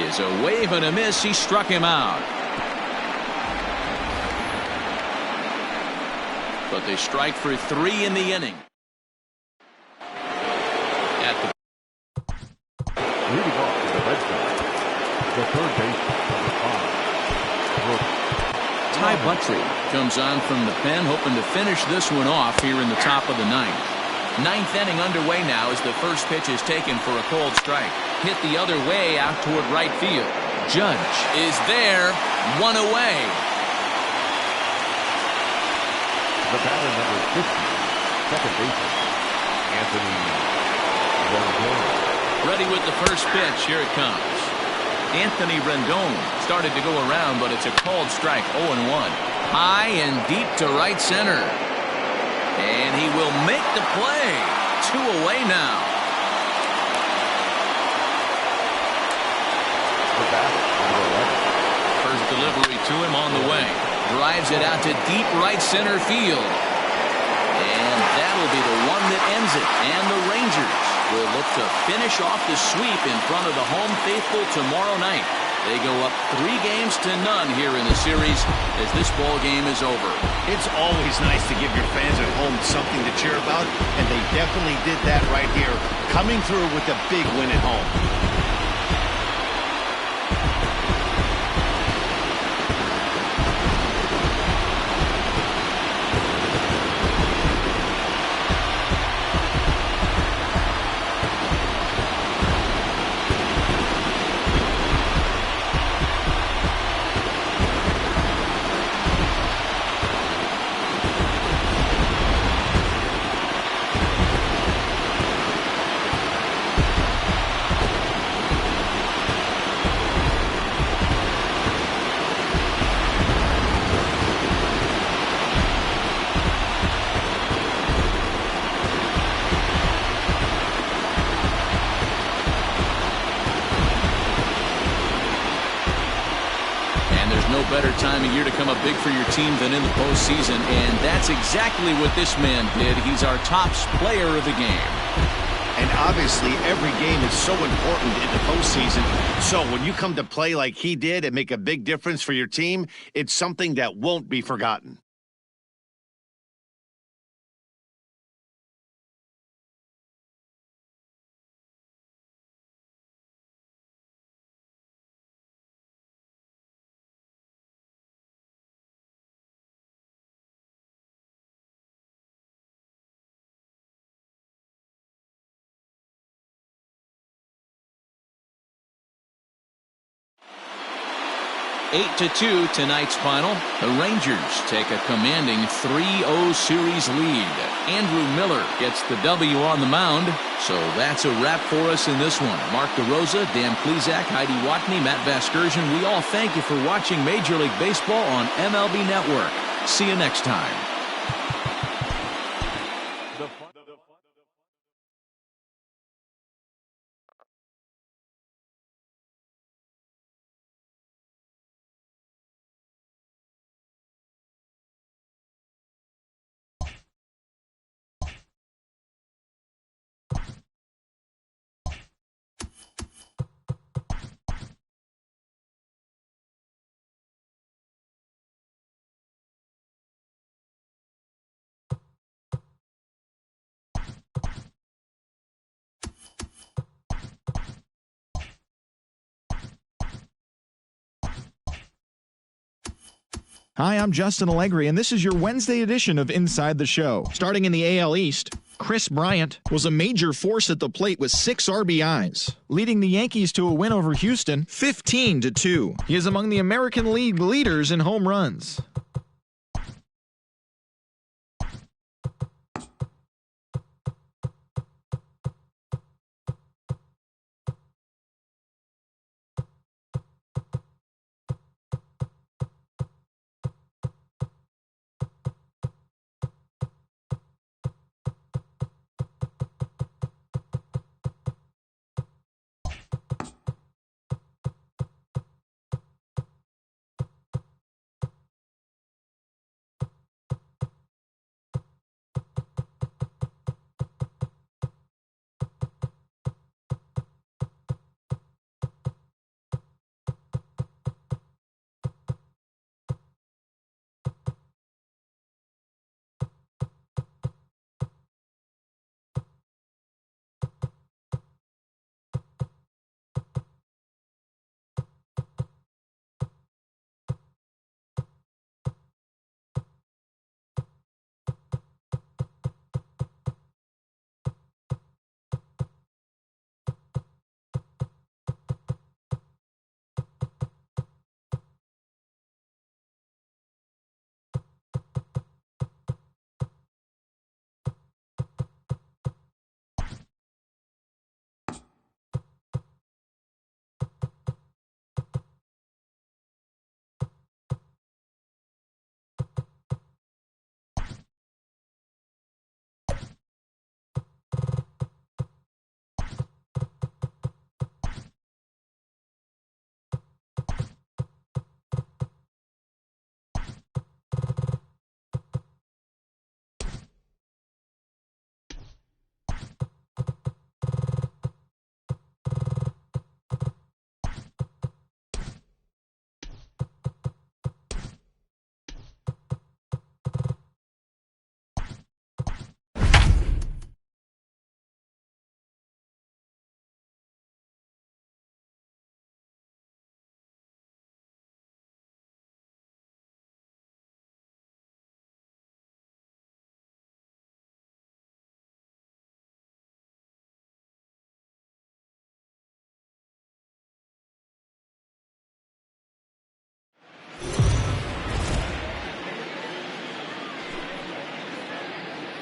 is a wave and a miss. He struck him out. But they strike for 3 in the inning. At the leading off to the Red Sox, the third baseman, number 5, Ty Buttrey comes on from the pen, hoping to finish this one off here in the top of the 9th. 9th inning underway now as the first pitch is taken for a cold strike. Hit the other way out toward right field. Judge is there, 1 away. The batter, number 50, second baseman, Anthony Rendon. Ready with the first pitch. Here it comes. Anthony Rendon started to go around, but it's a called strike, 0-1. High and deep to right center. And he will make the play. 2 away now. The batter, number 11. First delivery to him on the way. Drives it out to deep right center field. And that'll be the one that ends it. And the Rangers will look to finish off the sweep in front of the home faithful tomorrow night. They go up 3-0 here in the series as this ball game is over. It's always nice to give your fans at home something to cheer about, and they definitely did that right here, coming through with a big win at home. Better time of year to come up big for your team than in the postseason, and that's exactly what this man did. He's our top player of the game. And obviously every game is so important in the postseason. So when you come to play like he did and make a big difference for your team, it's something that won't be forgotten. Eight to 2 tonight's final. The Rangers take a commanding 3-0 series lead. Andrew Miller gets the W on the mound. So that's a wrap for us in this one. Mark DeRosa, Dan Plesac, Heidi Watney, Matt Vasgersian. We all thank you for watching Major League Baseball on MLB Network. See you next time. Hi, I'm Justin Allegri, and this is your Wednesday edition of Inside the Show. Starting in the AL East, Chris Bryant was a major force at the plate with 6 RBIs, leading the Yankees to a win over Houston 15-2. He is among the American League leaders in home runs.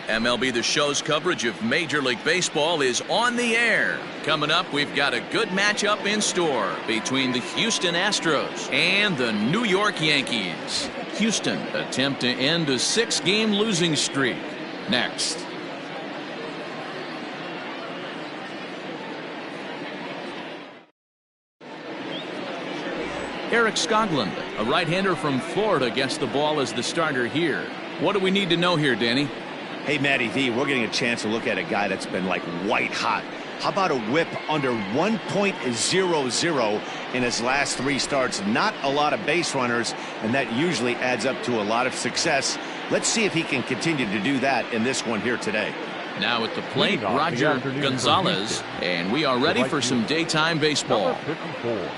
MLB The Show's coverage of Major League Baseball is on the air. Coming up, we've got a good matchup in store between the Houston Astros and the New York Yankees. Houston attempt to end a 6-game losing streak. Next. Eric Skoglund, a right-hander from Florida, gets the ball as the starter here. What do we need to know here, Danny? Hey, Matty V, we're getting a chance to look at a guy that's been like white hot. How about a whip under 1.00 in his last 3 starts? Not a lot of base runners, and that usually adds up to a lot of success. Let's see if he can continue to do that in this one here today. Now at the plate, Roger Gonzalez, and we are ready for some daytime baseball. Number 54.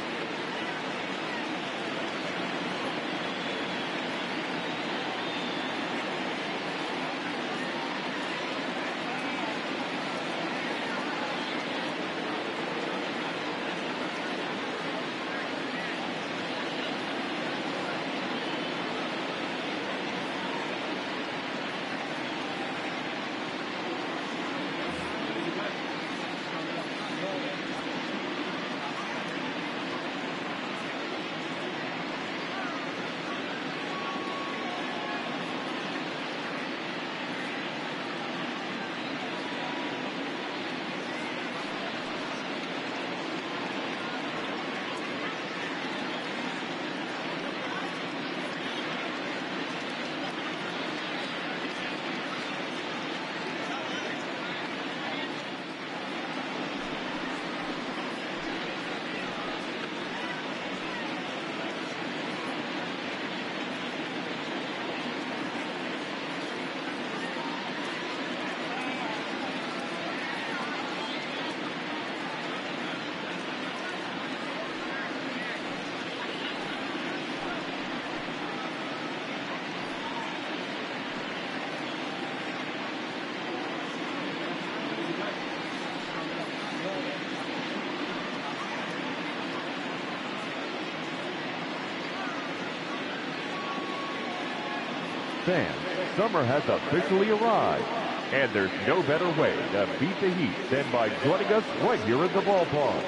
Fans, summer has officially arrived, and there's no better way to beat the heat than by joining us right here at the ballpark.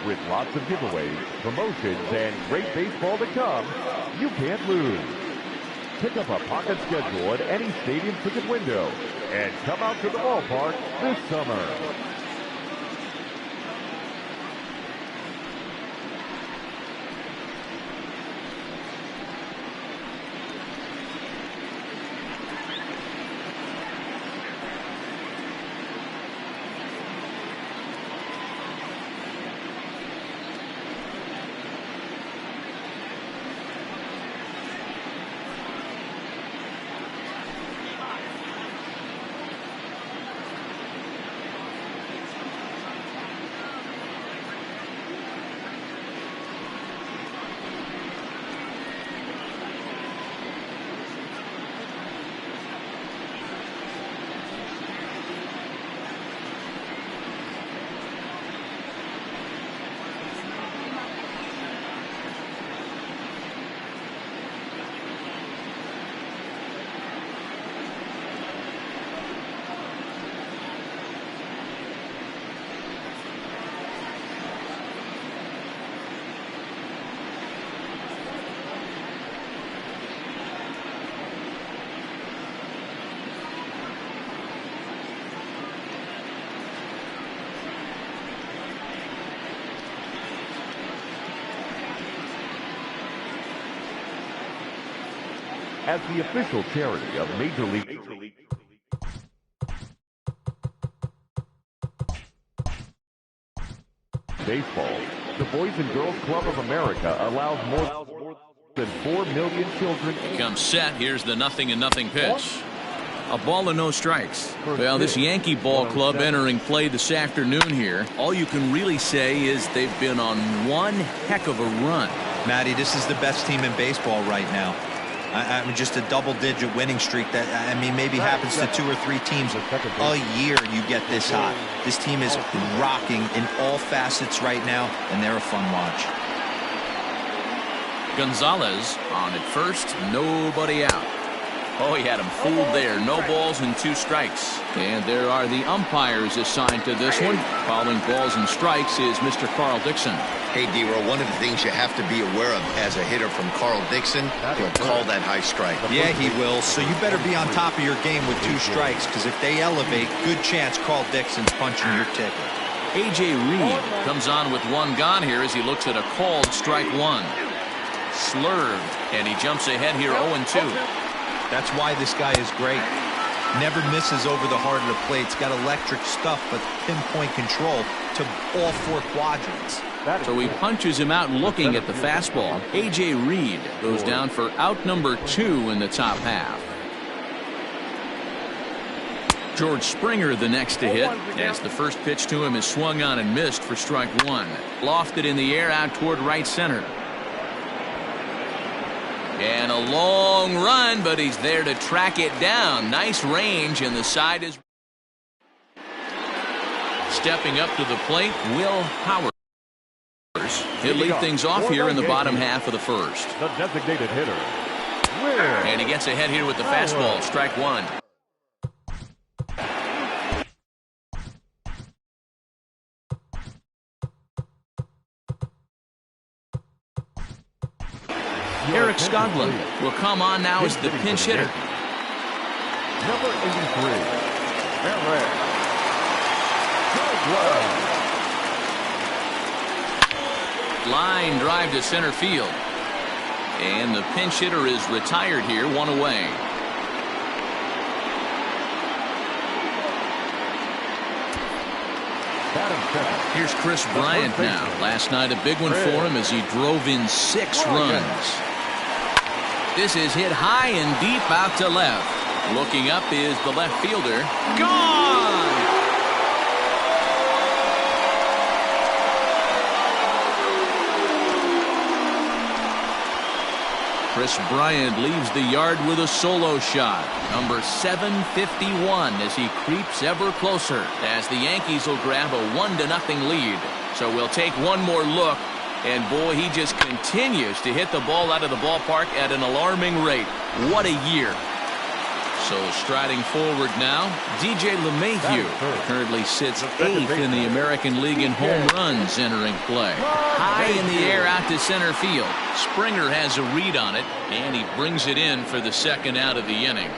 With lots of giveaways, promotions, and great baseball to come, you can't lose. Pick up a pocket schedule at any stadium ticket window and come out to the ballpark this summer. As the official charity of Major League Baseball, the Boys and Girls Club of America allows more than 4 million children. Comes set. Here's the 0-0 pitch. A ball and no strikes. Well, this Yankee ball club entering play this afternoon here, all you can really say is they've been on one heck of a run. Matty, this is the best team in baseball right now. I mean, just a double-digit winning streak that, I mean, maybe happens to 2 or 3 teams a year you get this hot. This team is rocking in all facets right now, and they're a fun watch. Gonzalez on at first, nobody out. Oh, he had him fooled there. No balls and 2 strikes. And there are the umpires assigned to this one. Calling balls and strikes is Mr. Carl Dixon. Hey, D-Roll, one of the things you have to be aware of as a hitter from Carl Dixon, he'll call that high strike. Yeah, he will. So you better be on top of your game with 2 strikes, because if they elevate, good chance Carl Dixon's punching your ticket. A.J. Reed comes on with 1 gone here as he looks at a called strike 1. Slurved, and he jumps ahead here 0-2. That's why this guy is great. Never misses over the heart of the plate. It's got electric stuff, but pinpoint control to all 4 quadrants. So he punches him out looking at the fastball. A.J. Reed goes down for out number 2 in the top half. George Springer the next to hit, as the first pitch to him is swung on and missed for strike 1. Lofted in the air out toward right center. And a long run, but he's there to track it down. Nice range, and the side is... Stepping up to the plate, Will Howard. He'll lead things off here in the bottom half of the first. The designated hitter. And he gets ahead here with the fastball. Strike 1. Eric Skoglund will come on now as the pinch hitter. Number 83, Eric Skoglund. Line drive to center field. And the pinch hitter is retired here, 1 away. Here's Chris Bryant now. Last night a big one for him as he drove in 6 runs. This is hit high and deep out to left. Looking up is the left fielder. Gone! Chris Bryant leaves the yard with a solo shot. Number 751 as he creeps ever closer as the Yankees will grab a 1-0 lead. So we'll take one more look. And boy, he just continues to hit the ball out of the ballpark at an alarming rate. What a year. So striding forward now, DJ LeMahieu currently sits 8th in the American League in home runs entering play. High in the air out to center field. Springer has a read on it, and he brings it in for the second out of the inning.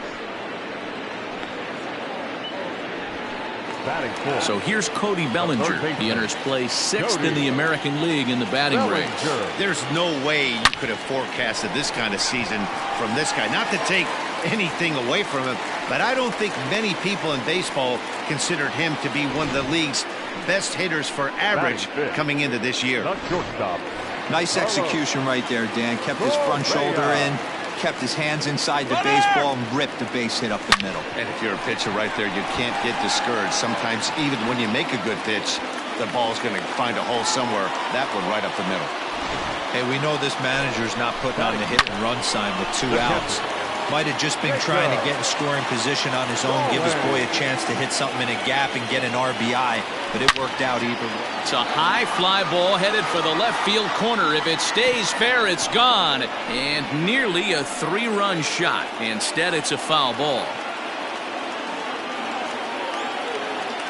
So here's Cody Bellinger. He enters play 6th in the American League in the batting range. There's no way you could have forecasted this kind of season from this guy. Not to take anything away from him, but I don't think many people in baseball considered him to be one of the league's best hitters for average coming into this year. Nice execution right there, Dan. Kept his front shoulder in, kept his hands inside the baseball, and ripped the base hit up the middle. And if you're a pitcher right there, you can't get discouraged. Sometimes even when you make a good pitch, the ball's going to find a hole somewhere. That one right up the middle. Hey, we know this manager's not putting on the hit and run sign with 2 outs. Might have just been trying to get in scoring position on his own, give his boy a chance to hit something in a gap and get an RBI, but it worked out either way. It's a high fly ball headed for the left field corner. If it stays fair, it's gone. And nearly a 3-run shot. Instead, it's a foul ball.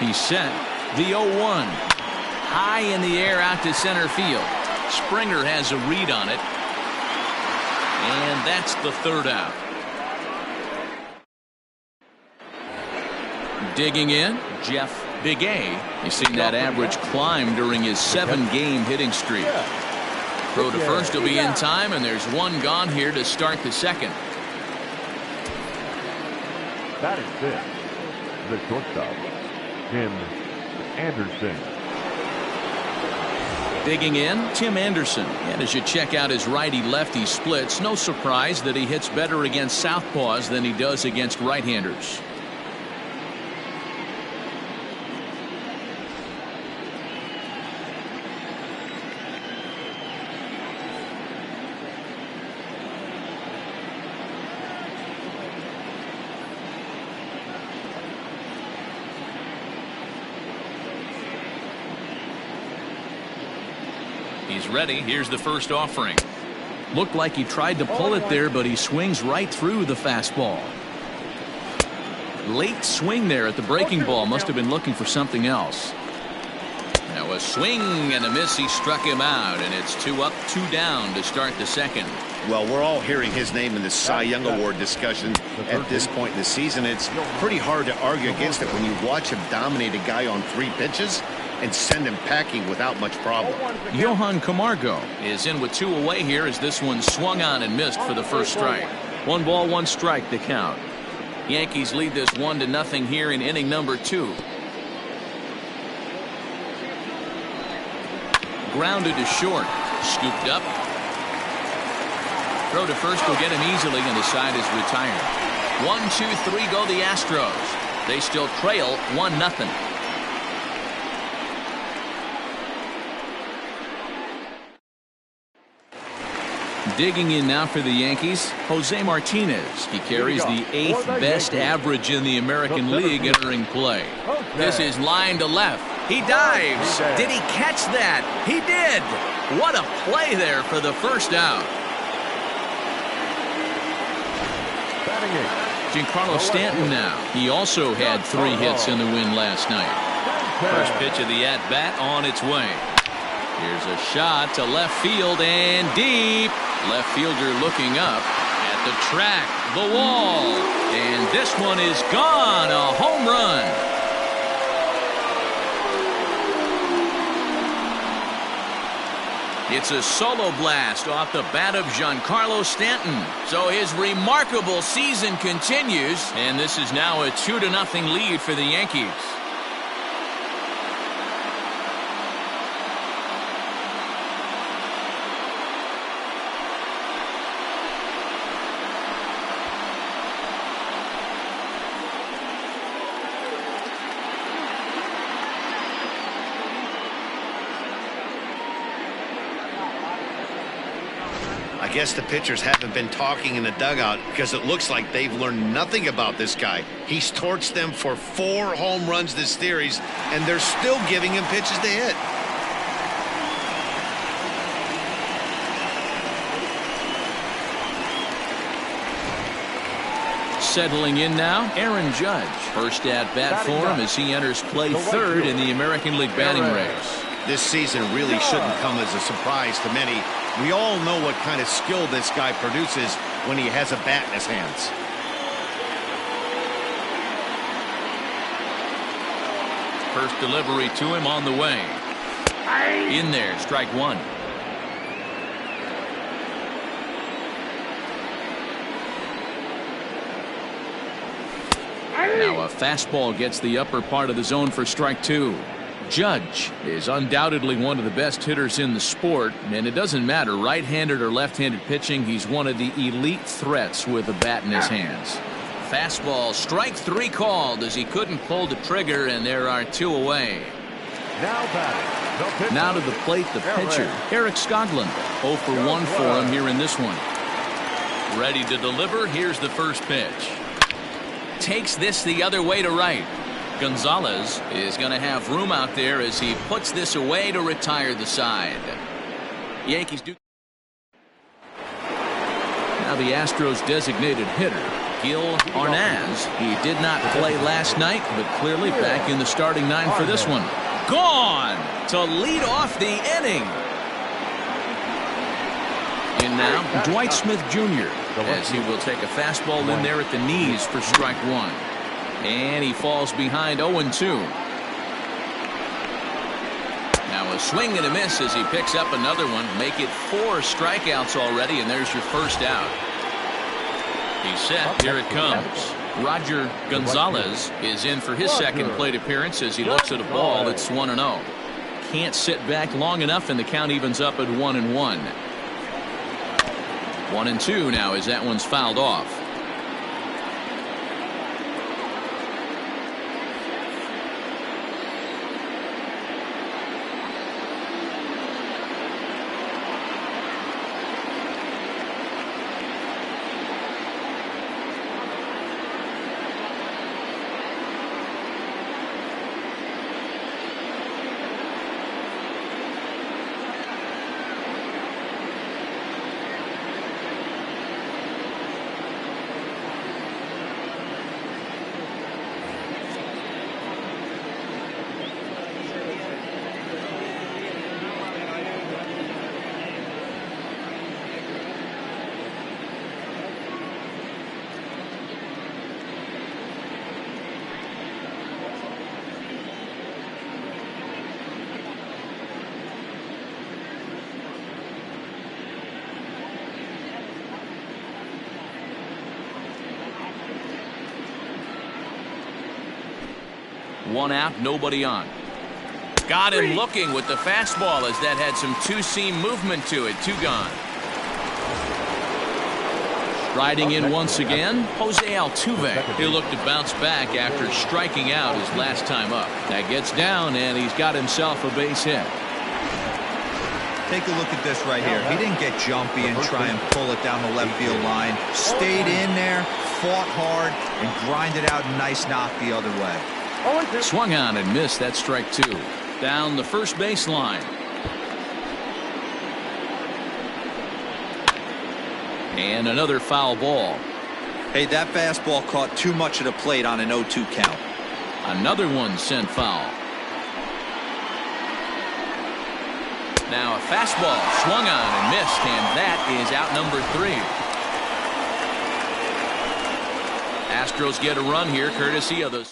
He's set. The 0-1. High in the air out to center field. Springer has a read on it. And that's the 3rd out. Digging in, Jeff Big A. You've seen that average climb during his 7-game hitting streak. Throw to first will be in time, and there's 1 gone here to start the 2nd. That is it. The shortstop, Tim Anderson. Digging in, Tim Anderson. And as you check out his righty-lefty splits, no surprise that he hits better against southpaws than he does against right-handers. He's ready. Here's the first offering. Looked like he tried to pull it there, but he swings right through the fastball. Late swing there at the breaking ball. Must have been looking for something else. Now a swing and a miss. He struck him out, and it's 2 up, 2 down to start the 2nd. Well, we're all hearing his name in the Cy Young Award discussion at this point in the season. It's pretty hard to argue against it when you watch him dominate a guy on 3 pitches and send him packing without much problem. Johan Camargo is in with 2 away here as this one swung on and missed for the first strike. 1 ball, 1 strike to count. Yankees lead this 1-0 here in inning number 2. Grounded to short. Scooped up. Throw to first will get him easily, and the side is retired. 1-2-3 go the Astros. They still trail 1-0. Digging in now for the Yankees, Jose Martinez. He carries the 8th best average in the American League entering play. This is line to left. He dives. Did he catch that? He did. What a play there for the first out. Giancarlo Stanton now. He also had 3 hits in the win last night. First pitch of the at-bat on its way. Here's a shot to left field and deep. Left fielder looking up at the track, the wall, and this one is gone. A home run. It's a solo blast off the bat of Giancarlo Stanton. So his remarkable season continues, and this is now a 2-0 lead for the Yankees. I guess the pitchers haven't been talking in the dugout because it looks like they've learned nothing about this guy. He's torched them for 4 home runs this series, and they're still giving him pitches to hit. settling in now, Aaron Judge. First at bat for him as he enters play third in the American League batting race. This season really shouldn't come as a surprise to many. We all know what kind of skill this guy produces when he has a bat in his hands. First delivery to him on the way. In there, strike one. Now a fastball gets the upper part of the zone for strike two. Judge is undoubtedly one of the best hitters in the sport, and it doesn't matter right-handed or left-handed pitching. He's one of the elite threats with a bat in his hands. Fastball, strike three called as he couldn't pull the trigger, and there are two away. Now to the plate, the pitcher, Eric Skoglund. 0 for 1 for him here in this one. Ready to deliver. Here's the first pitch. Takes this the other way to right. Gonzalez is going to have room out there as he puts this away to retire the side. Yankees do. Now the Astros designated hitter, Gil Arnaz. He did not play last night, but clearly back in the starting nine for this one. Gone to lead off the inning. In now, Dwight Smith Jr. as he will take a fastball in there at the knees for strike one. And he falls behind 0-2. Now a swing and a miss as he picks up another one. Make it 4 strikeouts already, and there's your first out. He's set. Here it comes. Roger Gonzalez is in for his second plate appearance as he looks at a ball that's 1-0. Can't sit back long enough, and the count evens up at 1-1. 1-2 now as that one's fouled off. One out, nobody on. Got him looking with the fastball as that had some two-seam movement to it. 2 gone. Riding in once again, Jose Altuve. He'll look to bounce back after striking out his last time up. That gets down, and he's got himself a base hit. Take a look at this right here. He didn't get jumpy and try and pull it down the left field line. Stayed in there, fought hard, and grinded out a nice knock the other way. Swung on and missed. That strike 2. Down the first baseline. And another foul ball. Hey, that fastball caught too much of the plate on an 0-2 count. Another one sent foul. Now a fastball swung on and missed, and that is out number 3. Astros get a run here courtesy of the.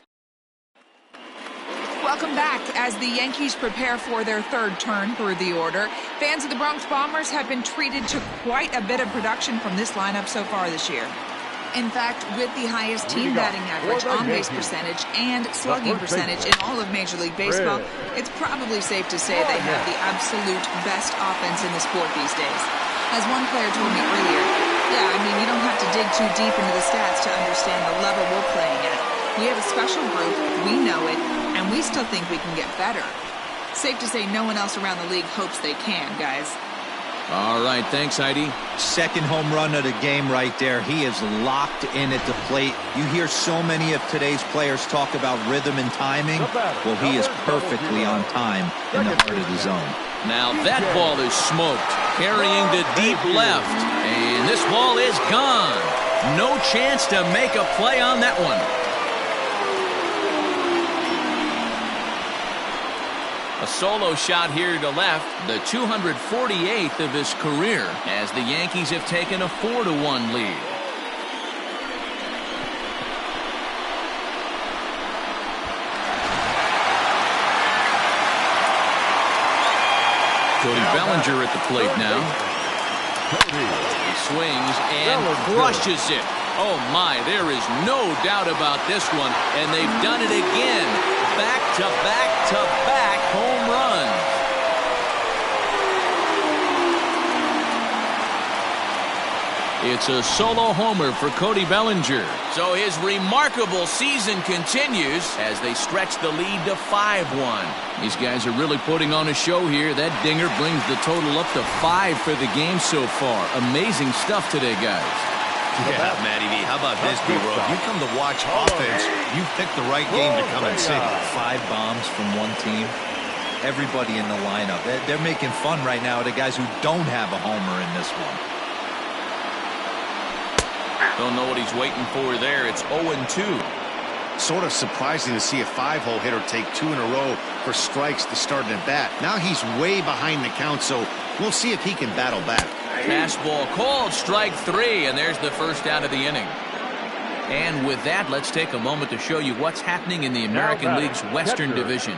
Welcome back. As the Yankees prepare for their third turn through the order, fans of the Bronx Bombers have been treated to quite a bit of production from this lineup so far this year. In fact, with the highest team batting average, on-base percentage, and slugging percentage in all of Major League Baseball, it's probably safe to say they have the absolute best offense in the sport these days. As one player told me earlier, yeah, I mean, you don't have to dig too deep into the stats to understand the level we're playing at. We have a special group, we know it, and we still think we can get better. Safe to say no one else around the league hopes they can, guys. All right, thanks, Heidi. Second home run of the game right there. He is locked in at the plate. You hear so many of today's players talk about rhythm and timing. Well, he is perfectly on time in the heart of the zone. Now that ball is smoked, carrying to deep left, and this ball is gone. No chance to make a play on that one. A solo shot here to left, the 248th of his career, as the Yankees have taken a 4-1 lead. Cody Bellinger at the plate now. He swings and crushes it. Oh my, there is no doubt about this one, and they've done it again. Back-to-back-to-back home runs. It's a solo homer for Cody Bellinger. So his remarkable season continues as they stretch the lead to 5-1. These guys are really putting on a show here. That dinger brings the total up to 5 for the game so far. Amazing stuff today, guys. Yeah, Matty V, how about this, B-Roll? You come to watch offense, you picked the right game to come and see. 5 bombs from one team. Everybody in the lineup. They're making fun right now of the guys who don't have a homer in this one. Don't know what he's waiting for there. It's 0-2. Sort of surprising to see a 5-hole hitter take 2 in a row for strikes to start an at-bat. Now he's way behind the count, so we'll see if he can battle back. Fastball called, strike 3, and there's the first out of the inning. And with that, let's take a moment to show you what's happening in the American League's Western Division.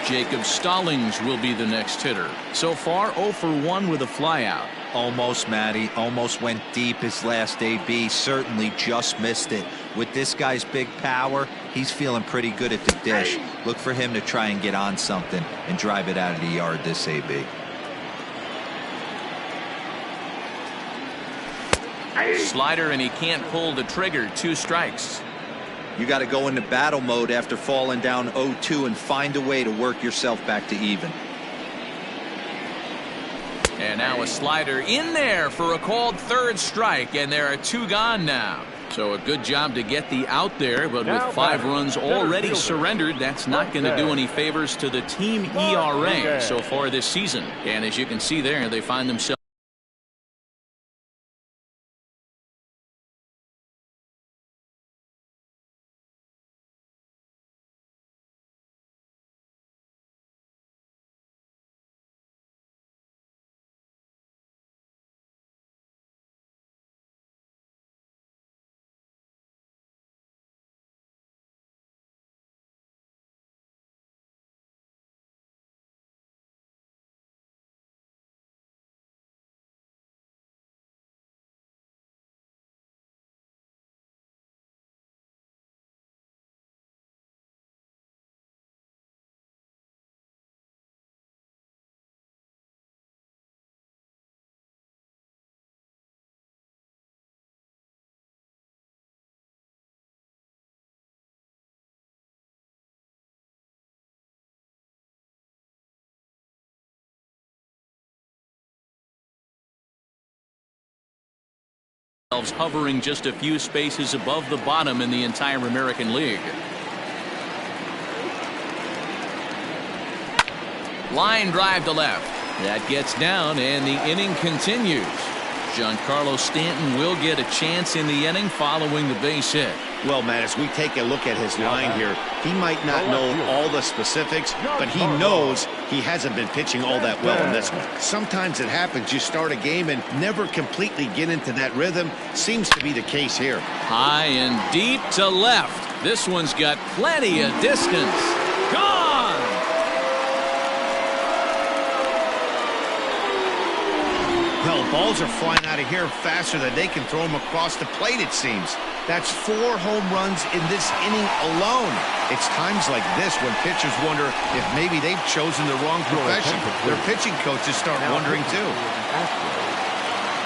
Jacob Stallings will be the next hitter. So far, 0 for 1 with a flyout. Almost, Matty. Almost went deep his last AB. Certainly just missed it. With this guy's big power, he's feeling pretty good at the dish. Look for him to try and get on something and drive it out of the yard this AB. Slider, and he can't pull the trigger. 2 strikes. You got to go into battle mode after falling down 0-2 and find a way to work yourself back to even. And now a slider in there for a called 3rd strike, and there are 2 gone now. So a good job to get the out there, but with 5 runs already surrendered, that's not going to do any favors to the team ERA so far this season. And as you can see there, they find themselves hovering just a few spaces above the bottom in the entire American League. Line drive to left. That gets down, and the inning continues. Giancarlo Stanton will get a chance in the inning following the base hit. Well, Matt, as we take a look at his line here, he might not know all the specifics, but he knows he hasn't been pitching all that well in this one. Sometimes it happens. You start a game and never completely get into that rhythm. Seems to be the case here. High and deep to left. This one's got plenty of distance. Gone! Well, balls are flying out of here faster than they can throw them across the plate, it seems. That's 4 home runs in this inning alone. It's times like this when pitchers wonder if maybe they've chosen the wrong profession. Their pitching coaches start wondering too.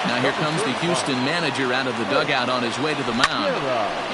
Now here comes the Houston manager out of the dugout on his way to the mound.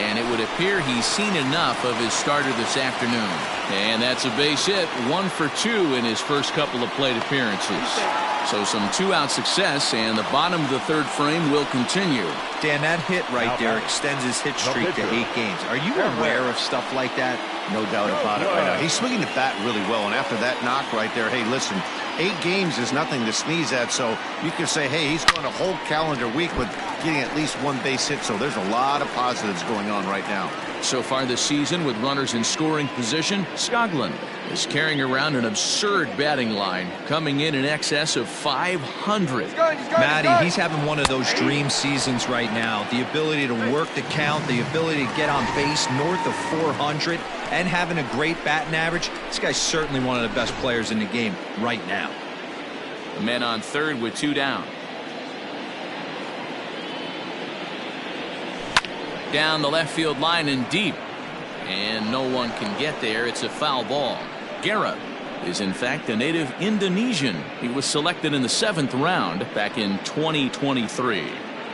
And it would appear he's seen enough of his starter this afternoon. And that's a base hit, 1 for 2 in his first couple of plate appearances. So some two-out success, and the bottom of the third frame will continue. Dan, that hit right there extends his hit streak to 8 games. Are you aware of stuff like that? No doubt about it right now. He's swinging the bat really well, and after that knock right there, hey, listen, 8 games is nothing to sneeze at, so you can say, hey, he's going a whole calendar week with getting at least 1 base hit, so there's a lot of positives going on right now. So far this season, with runners in scoring position, Skoglund is carrying around an absurd batting line, coming in excess of 500. Matty, he's having one of those dream seasons right now. The ability to work the count, the ability to get on base north of 400, and having a great batting average. This guy's certainly one of the best players in the game right now. The men on third with 2 down. Down the left field line and deep, and no one can get there. It's a foul ball. Guerra is in fact a native Indonesian. He was selected in the 7th round back in 2023.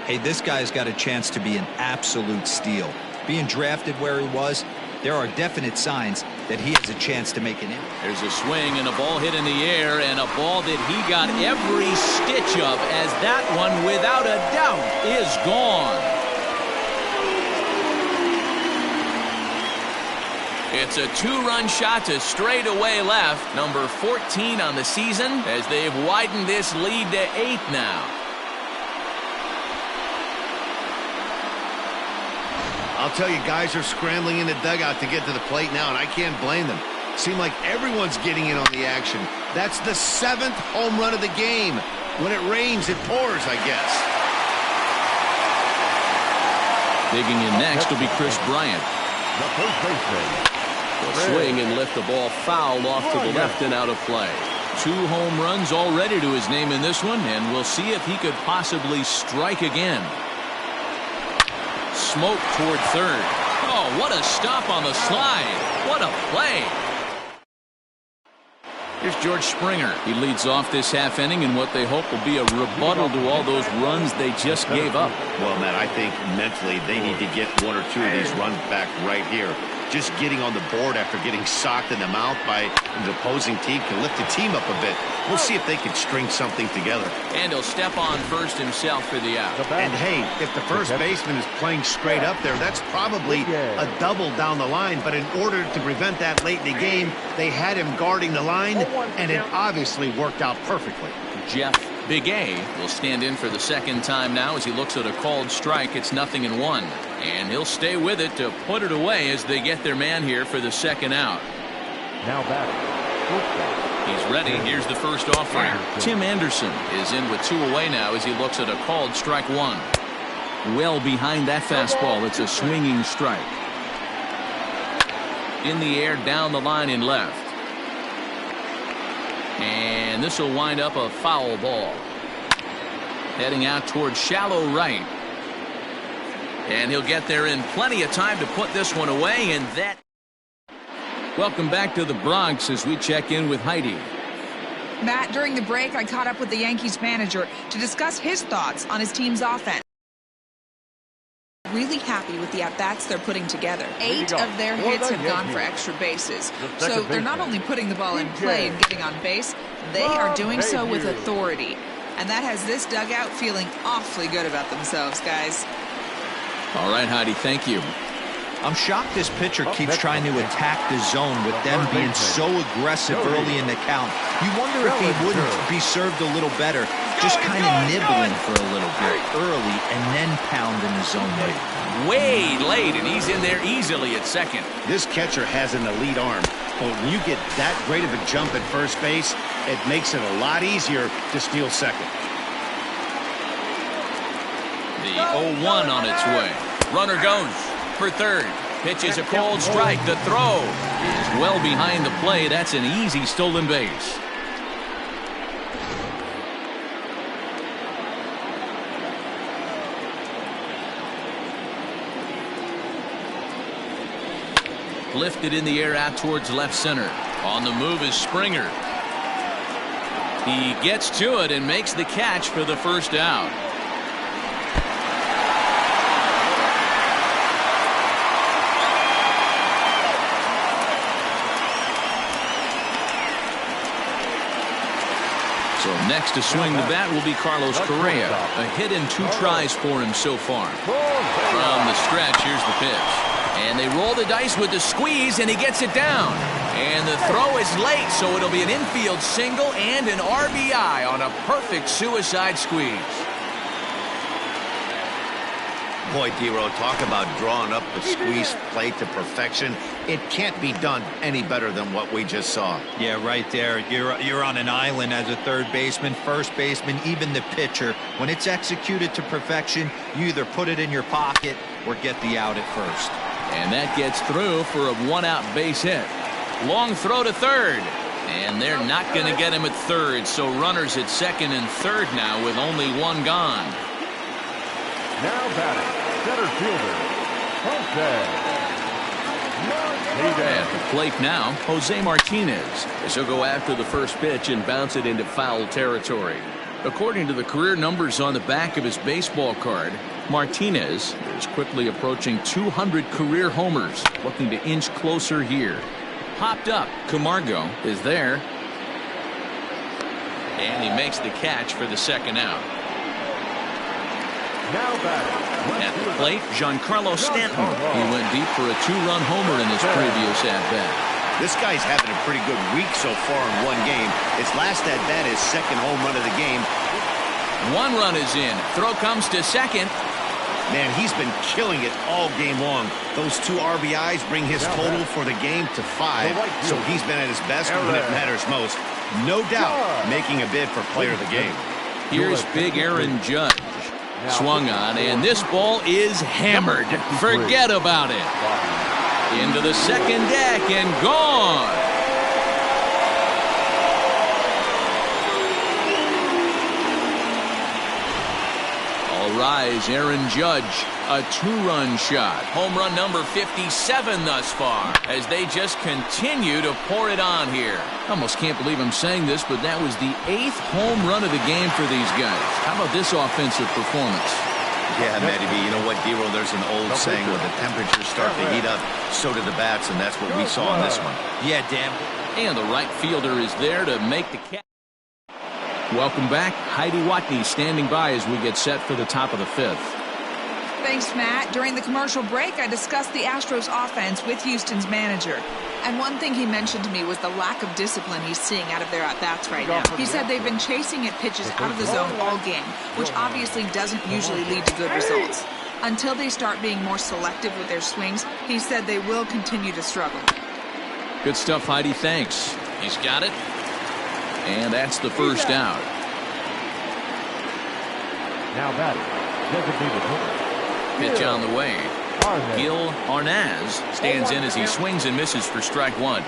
Hey, this guy's got a chance to be an absolute steal. Being drafted where he was, there are definite signs that he has a chance to make an impact. There's a swing and a ball hit in the air, and a ball that he got every stitch of, as that one without a doubt is gone. It's a 2-run shot to straightaway left, number 14 on the season, as they've widened this lead to 8 now. I'll tell you, guys are scrambling in the dugout to get to the plate now, and I can't blame them. Seems like everyone's getting in on the action. That's the 7th home run of the game. When it rains, it pours, I guess. Digging in next will be Chris Bryant. The first baseman. He'll swing and lift the ball foul off to the left and out of play. 2 home runs already to his name in this one, and we'll see if he could possibly strike again. Smoke toward third. Oh, what a stop on the slide. What a play. Here's George Springer. He leads off this half inning in what they hope will be a rebuttal to all those runs they just gave up. Well, Matt, I think mentally they need to get 1 or 2 of these runs back right here. Just getting on the board after getting socked in the mouth by the opposing team can lift the team up a bit. We'll see if they can string something together. And he'll step on first himself for the out. And hey, if the first baseman is playing straight up there, that's probably a double down the line. But in order to prevent that late in the game, they had him guarding the line, and it obviously worked out perfectly. Jeff Big A will stand in for the 2nd time now as he looks at a called strike. It's 0-1. And he'll stay with it to put it away as they get their man here for the 2nd out. Now back. He's ready. Here's the first offering. Tim Anderson is in with 2 away now as he looks at a called strike 1. Well behind that fastball. It's a swinging strike. In the air, down the line in left. And this will wind up a foul ball. Heading out towards shallow right. And he'll get there in plenty of time to put this one away, and that. Welcome back to the Bronx as we check in with Heidi. Matt, during the break, I caught up with the Yankees manager to discuss his thoughts on his team's offense. Really happy with the at-bats they're putting together. 8 of their hits have gone for extra bases. So they're not only putting the ball in play and getting on base, they are doing so with authority. And that has this dugout feeling awfully good about themselves, guys. All right, Heidi, thank you. I'm shocked this pitcher keeps trying to attack the zone with them being so aggressive early in the count. You wonder if he wouldn't be served a little better, just kind of nibbling for a little bit early and then pounding the zone late. Way late, and he's in there easily at second. This catcher has an elite arm. But when you get that great of a jump at first base, it makes it a lot easier to steal second. The 0-1 on its way. Runner goes for third. Pitch is a cold strike. The throw is well behind the play. That's an easy stolen base. Lifted in the air out towards left center. On the move is Springer. He gets to it and makes the catch for the first out. So next to swing the bat will be Carlos Correa. A hit and 2 tries for him so far. From the stretch, here's the pitch. And they roll the dice with the squeeze, and he gets it down. And the throw is late, so it'll be an infield single and an RBI on a perfect suicide squeeze. Boy, D-Row, talk about drawing up the squeeze play to perfection. It can't be done any better than what we just saw. Yeah, right there. You're on an island as a third baseman, first baseman, even the pitcher. When it's executed to perfection, you either put it in your pocket or get the out at first. And that gets through for a 1-out base hit. Long throw to third. And they're not going to get him at third, so runners at second and third now with only 1 gone. Now batting, center fielder, At the plate now, Jose Martinez, as he'll go after the first pitch and bounce it into foul territory. According to the career numbers on the back of his baseball card, Martinez is quickly approaching 200 career homers, looking to inch closer here. Popped up, Camargo is there, and he makes the catch for the second out. Now batting. At the plate, Giancarlo Stanton. He went deep for a 2-run homer in his previous at-bat. This guy's having a pretty good week so far in one game. His last at-bat is second home run of the game. 1 run is in. Throw comes to second. Man, he's been killing it all game long. Those 2 RBIs bring his total for the game to 5. So he's been at his best when it matters most. No doubt making a bid for player of the game. Here's big Aaron Judge. Swung on, and this ball is hammered. Forget about it. Into the second deck and gone. All rise, Aaron Judge. A 2-run shot. Home run number 57 thus far, as they just continue to pour it on here. Almost can't believe I'm saying this, but that was the 8th home run of the game for these guys. How about this offensive performance? Yeah, Matty B, you know what, D-Row, there's an old saying, when the temperatures start to heat up, so do the bats, and that's what we saw in this one. Yeah, damn. And the right fielder is there to make the catch. Welcome back. Heidi Watney standing by as we get set for the top of the 5th. Thanks, Matt. During the commercial break, I discussed the Astros offense with Houston's manager. And one thing he mentioned to me was the lack of discipline he's seeing out of their at-bats right now. He said they've been chasing at pitches out of the zone all game, which obviously doesn't usually lead to good results. Until they start being more selective with their swings, he said they will continue to struggle. Good stuff, Heidi. Thanks. He's got it. And that's the first out. Now batting, designated hitter. Pitch on the way. Gil Arnaz stands in as he swings and misses for strike 1.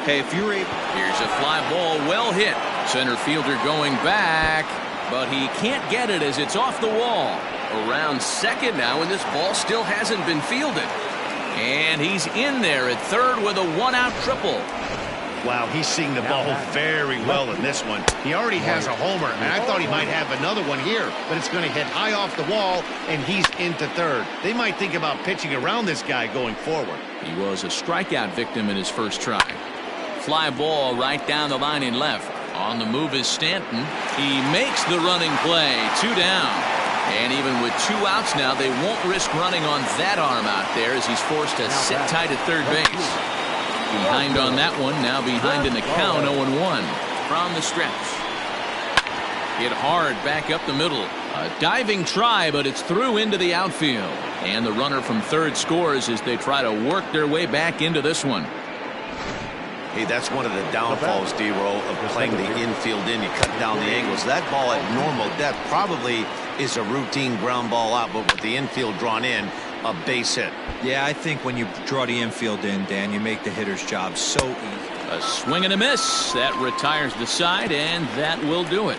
Hey, if you're able... Here's a fly ball, well hit. Center fielder going back, but he can't get it as it's off the wall. Around second now, and this ball still hasn't been fielded. And he's in there at third with a 1-out triple. Wow, he's seeing the ball very well in this one. He already has a homer, and I thought he might have another one here, but it's going to hit high off the wall, and he's into third. They might think about pitching around this guy going forward. He was a strikeout victim in his first try. Fly ball right down the line in left. On the move is Stanton. He makes the running play. 2 down. And even with 2 outs now, they won't risk running on that arm out there as he's forced to sit tight at third base. Behind on that one, now behind in the count, 0-1 from the stretch. Hit hard back up the middle. A diving try, but it's through into the outfield. And the runner from third scores as they try to work their way back into this one. Hey, that's one of the downfalls, D-Row, of playing the infield in. You cut down the angles. That ball at normal depth probably is a routine ground ball out, but with the infield drawn in, a base hit. Yeah, I think when you draw the infield in, Dan, you make the hitter's job so easy. A swing and a miss. That retires the side, and that will do it.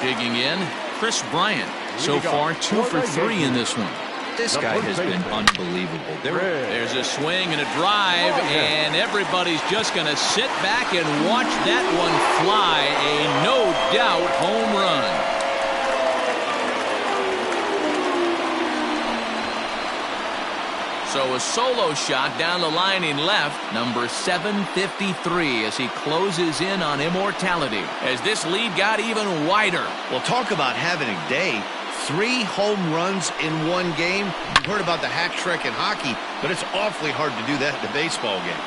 Digging in, Chris Bryant. So far, 2 for 3 in this one. This guy has been unbelievable. There's a swing and a drive, and everybody's just going to sit back and watch that one fly. A no-doubt home run. So a solo shot down the line in left, number 753, as he closes in on immortality, as this lead got even wider. Well, talk about having a day. 3 home runs in one game. You've heard about the hat trick in hockey, but it's awfully hard to do that in a baseball game.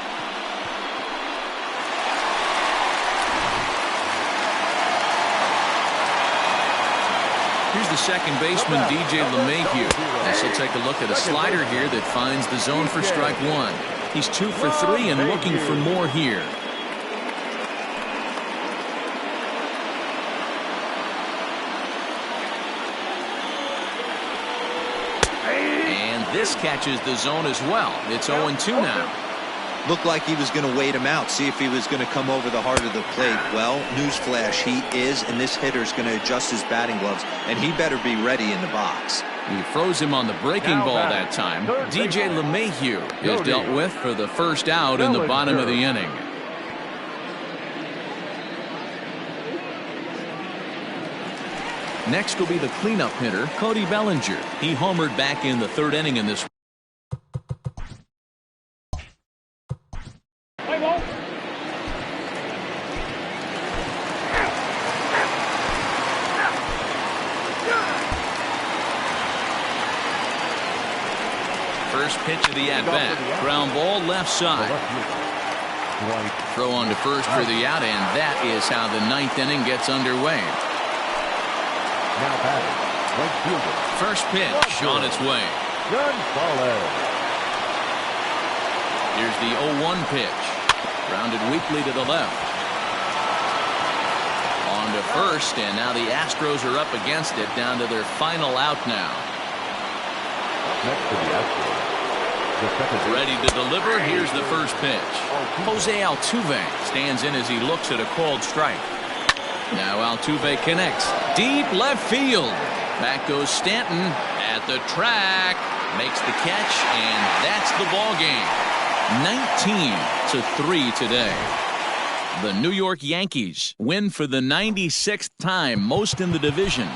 Here's the second baseman, DJ LeMahieu. As he'll take a look at a slider here that finds the zone for strike 1. He's 2 for 3 and looking for more here. And this catches the zone as well. It's 0-2 now. Looked like he was going to wait him out, see if he was going to come over the heart of the plate. Well, newsflash, he is, and this hitter's going to adjust his batting gloves, and he better be ready in the box. He froze him on the breaking ball that time. DJ LeMahieu is dealt with for the first out in the bottom of the inning. Next will be the cleanup hitter, Cody Bellinger. He homered back in the 3rd inning in this. First pitch of the at-bat. Ground ball left side. Throw on to first for the out, and that is how the 9th inning gets underway. Now batting, right fielder. First pitch on its way. Gonzalez. Here's the 0-1 pitch. Grounded weakly to the left. On to first, and now the Astros are up against it, down to their final out now. Next to the Astros. Ready to deliver. Here's the first pitch. Jose Altuve stands in as he looks at a called strike. Now Altuve connects. Deep left field. Back goes Stanton at the track. Makes the catch, and that's the ball game. 19-3 today. The New York Yankees win for the 96th time, most in the division.